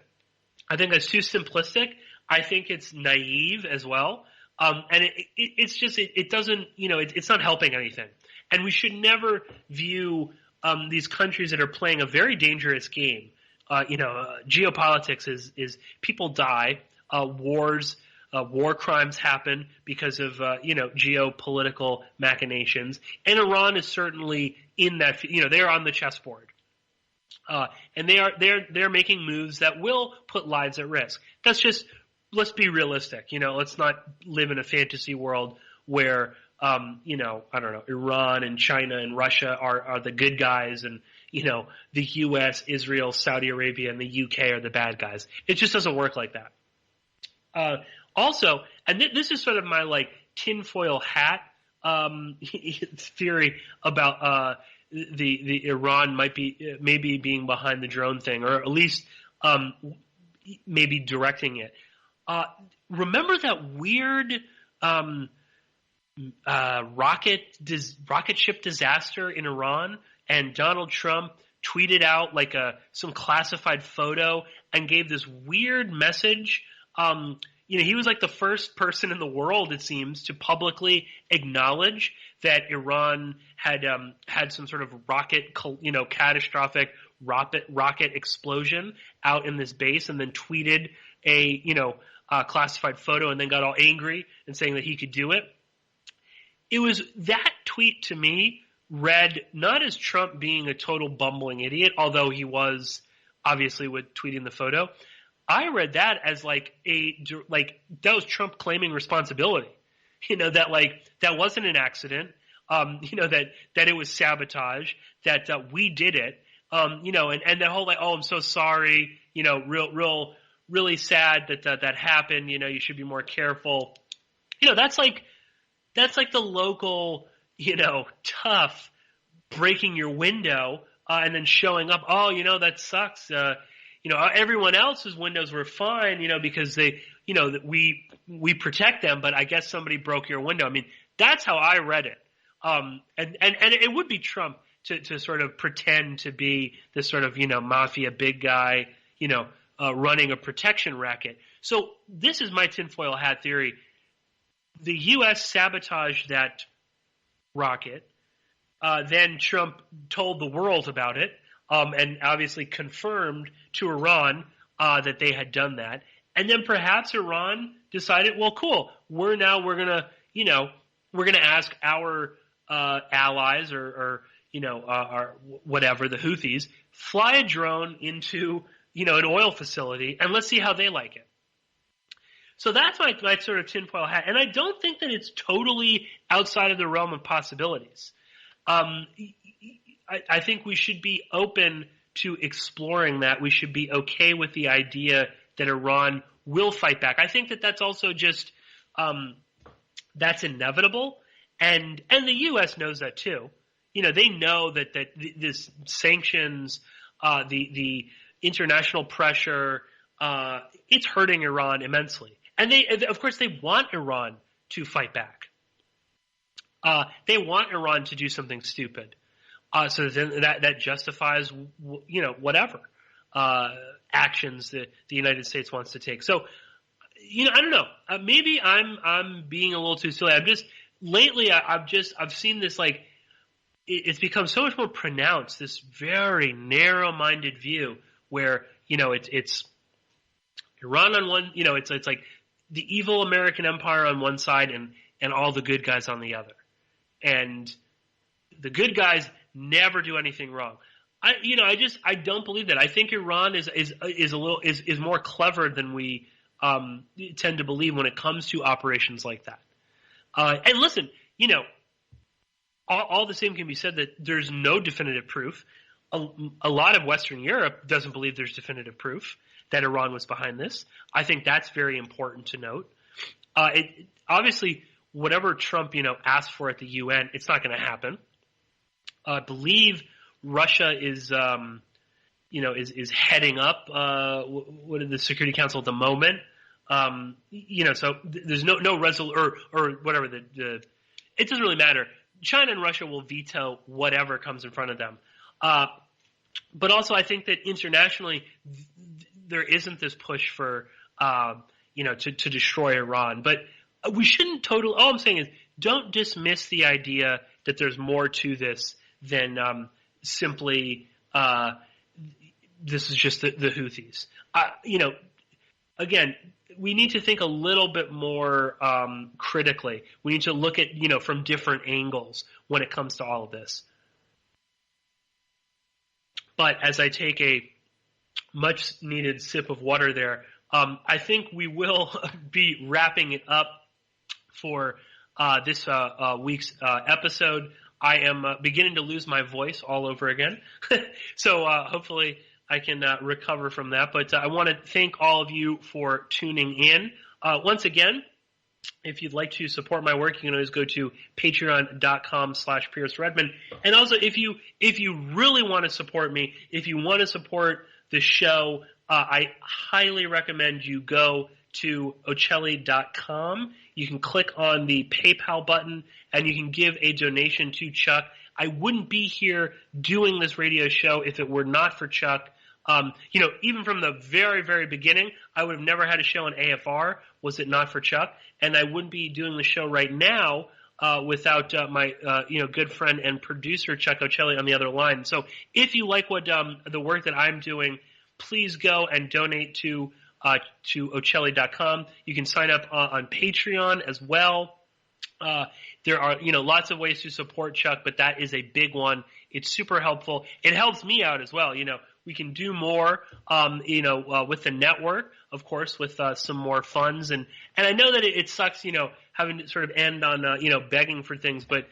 [SPEAKER 2] I think that's too simplistic. I think it's naive as well. And it's just, it doesn't, it's not helping anything. And we should never view these countries that are playing a very dangerous game. Geopolitics is people die, wars, war crimes happen because of, geopolitical machinations. And Iran is certainly in that, they're on the chessboard. And they're making moves that will put lives at risk. That's just, let's be realistic. Let's not live in a fantasy world where, I don't know, Iran and China and Russia are the good guys and, the U.S., Israel, Saudi Arabia, and the U.K. are the bad guys. It just doesn't work like that. Also, and this is sort of my, tinfoil hat theory about the Iran maybe being behind the drone thing, or at least maybe directing it. Remember that weird rocket ship disaster in Iran, and Donald Trump tweeted out some classified photo and gave this weird message. He was the first person in the world, it seems, to publicly acknowledge that Iran had some sort of catastrophic rocket explosion out in this base, and then tweeted a classified photo, and then got all angry and saying that he could do it. It was that tweet, to me, read not as Trump being a total bumbling idiot, although he was obviously with tweeting the photo. I read that as that was Trump claiming responsibility. That wasn't an accident. That it was sabotage. That we did it. And the whole oh, I'm so sorry. Really sad that happened. You should be more careful. That's like the local, tough breaking your window and then showing up. Oh, that sucks. Everyone else's windows were fine, because they, that we protect them, but I guess somebody broke your window. I mean, that's how I read it. And it would be Trump to sort of pretend to be this sort of, mafia big guy, running a protection racket. So this is my tinfoil hat theory. The U.S. sabotaged that rocket. Then Trump told the world about it. And obviously confirmed to Iran that they had done that. And then perhaps Iran decided, well, cool, we're gonna ask our allies or our whatever, the Houthis, fly a drone into an oil facility and let's see how they like it. So that's my sort of tinfoil hat, and I don't think that it's totally outside of the realm of possibilities. I think we should be open to exploring that. We should be okay with the idea that Iran will fight back. I think that that's also just that's inevitable, and the U.S. knows that too. They know that this sanctions, the international pressure, it's hurting Iran immensely, and of course they want Iran to fight back. They want Iran to do something stupid. So then that justifies, whatever actions that the United States wants to take. So, I don't know. Maybe I'm being a little too silly. Lately I've seen this, like, it's become so much more pronounced, this very narrow-minded view where, it's Iran on one, it's like the evil American empire on one side and all the good guys on the other. And the good guys never do anything wrong. I don't believe that. I think Iran is more clever than we tend to believe when it comes to operations like that. And listen, all the same can be said that there's no definitive proof. A lot of Western Europe doesn't believe there's definitive proof that Iran was behind this. I think that's very important to note. Obviously, whatever Trump, asked for at the UN, it's not going to happen. I believe Russia is heading up the Security Council at the moment. So there's no resolution or whatever it doesn't really matter. China and Russia will veto whatever comes in front of them. But also, I think that internationally, there isn't this push for, to destroy Iran. But we shouldn't totally. All I'm saying is, don't dismiss the idea that there's more to this than simply this is just the Houthis. Again, we need to think a little bit more critically. We need to look at from different angles when it comes to all of this. But as I take a much needed sip of water there, I think we will be wrapping it up for this week's episode. I am beginning to lose my voice all over again. So hopefully I can recover from that. But I want to thank all of you for tuning in. Once again, if you'd like to support my work, you can always go to patreon.com/Pierce Redmond. And also, if you really want to support me, if you want to support the show, I highly recommend you go to Ocelli.com. You can click on the PayPal button, and you can give a donation to Chuck. I wouldn't be here doing this radio show if it were not for Chuck. Even from the very, very beginning, I would have never had a show on AFR was it not for Chuck. And I wouldn't be doing the show right now without my good friend and producer Chuck Ocelli on the other line. So if you like what the work that I'm doing, please go and donate to Ocelli.com. You can sign up on Patreon as well. There are lots of ways to support Chuck, but that is a big one. It's super helpful. It helps me out as well. We can do more, with the network, of course, with some more funds. And I know that it sucks, having to sort of end on, begging for things. But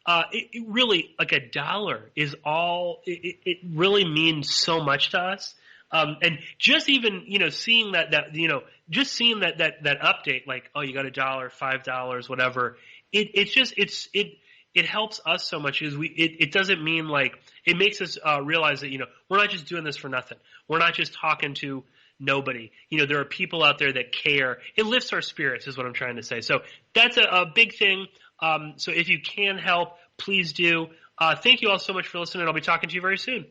[SPEAKER 2] it really, like $1 is all – it really means so much to us. And just even, seeing that update, like, oh, you got $1, $5, whatever. It helps us so much because it doesn't mean like it makes us realize that we're not just doing this for nothing. We're not just talking to nobody. There are people out there that care. It lifts our spirits, is what I'm trying to say. So that's a big thing. So if you can help, please do. Thank you all so much for listening. I'll be talking to you very soon.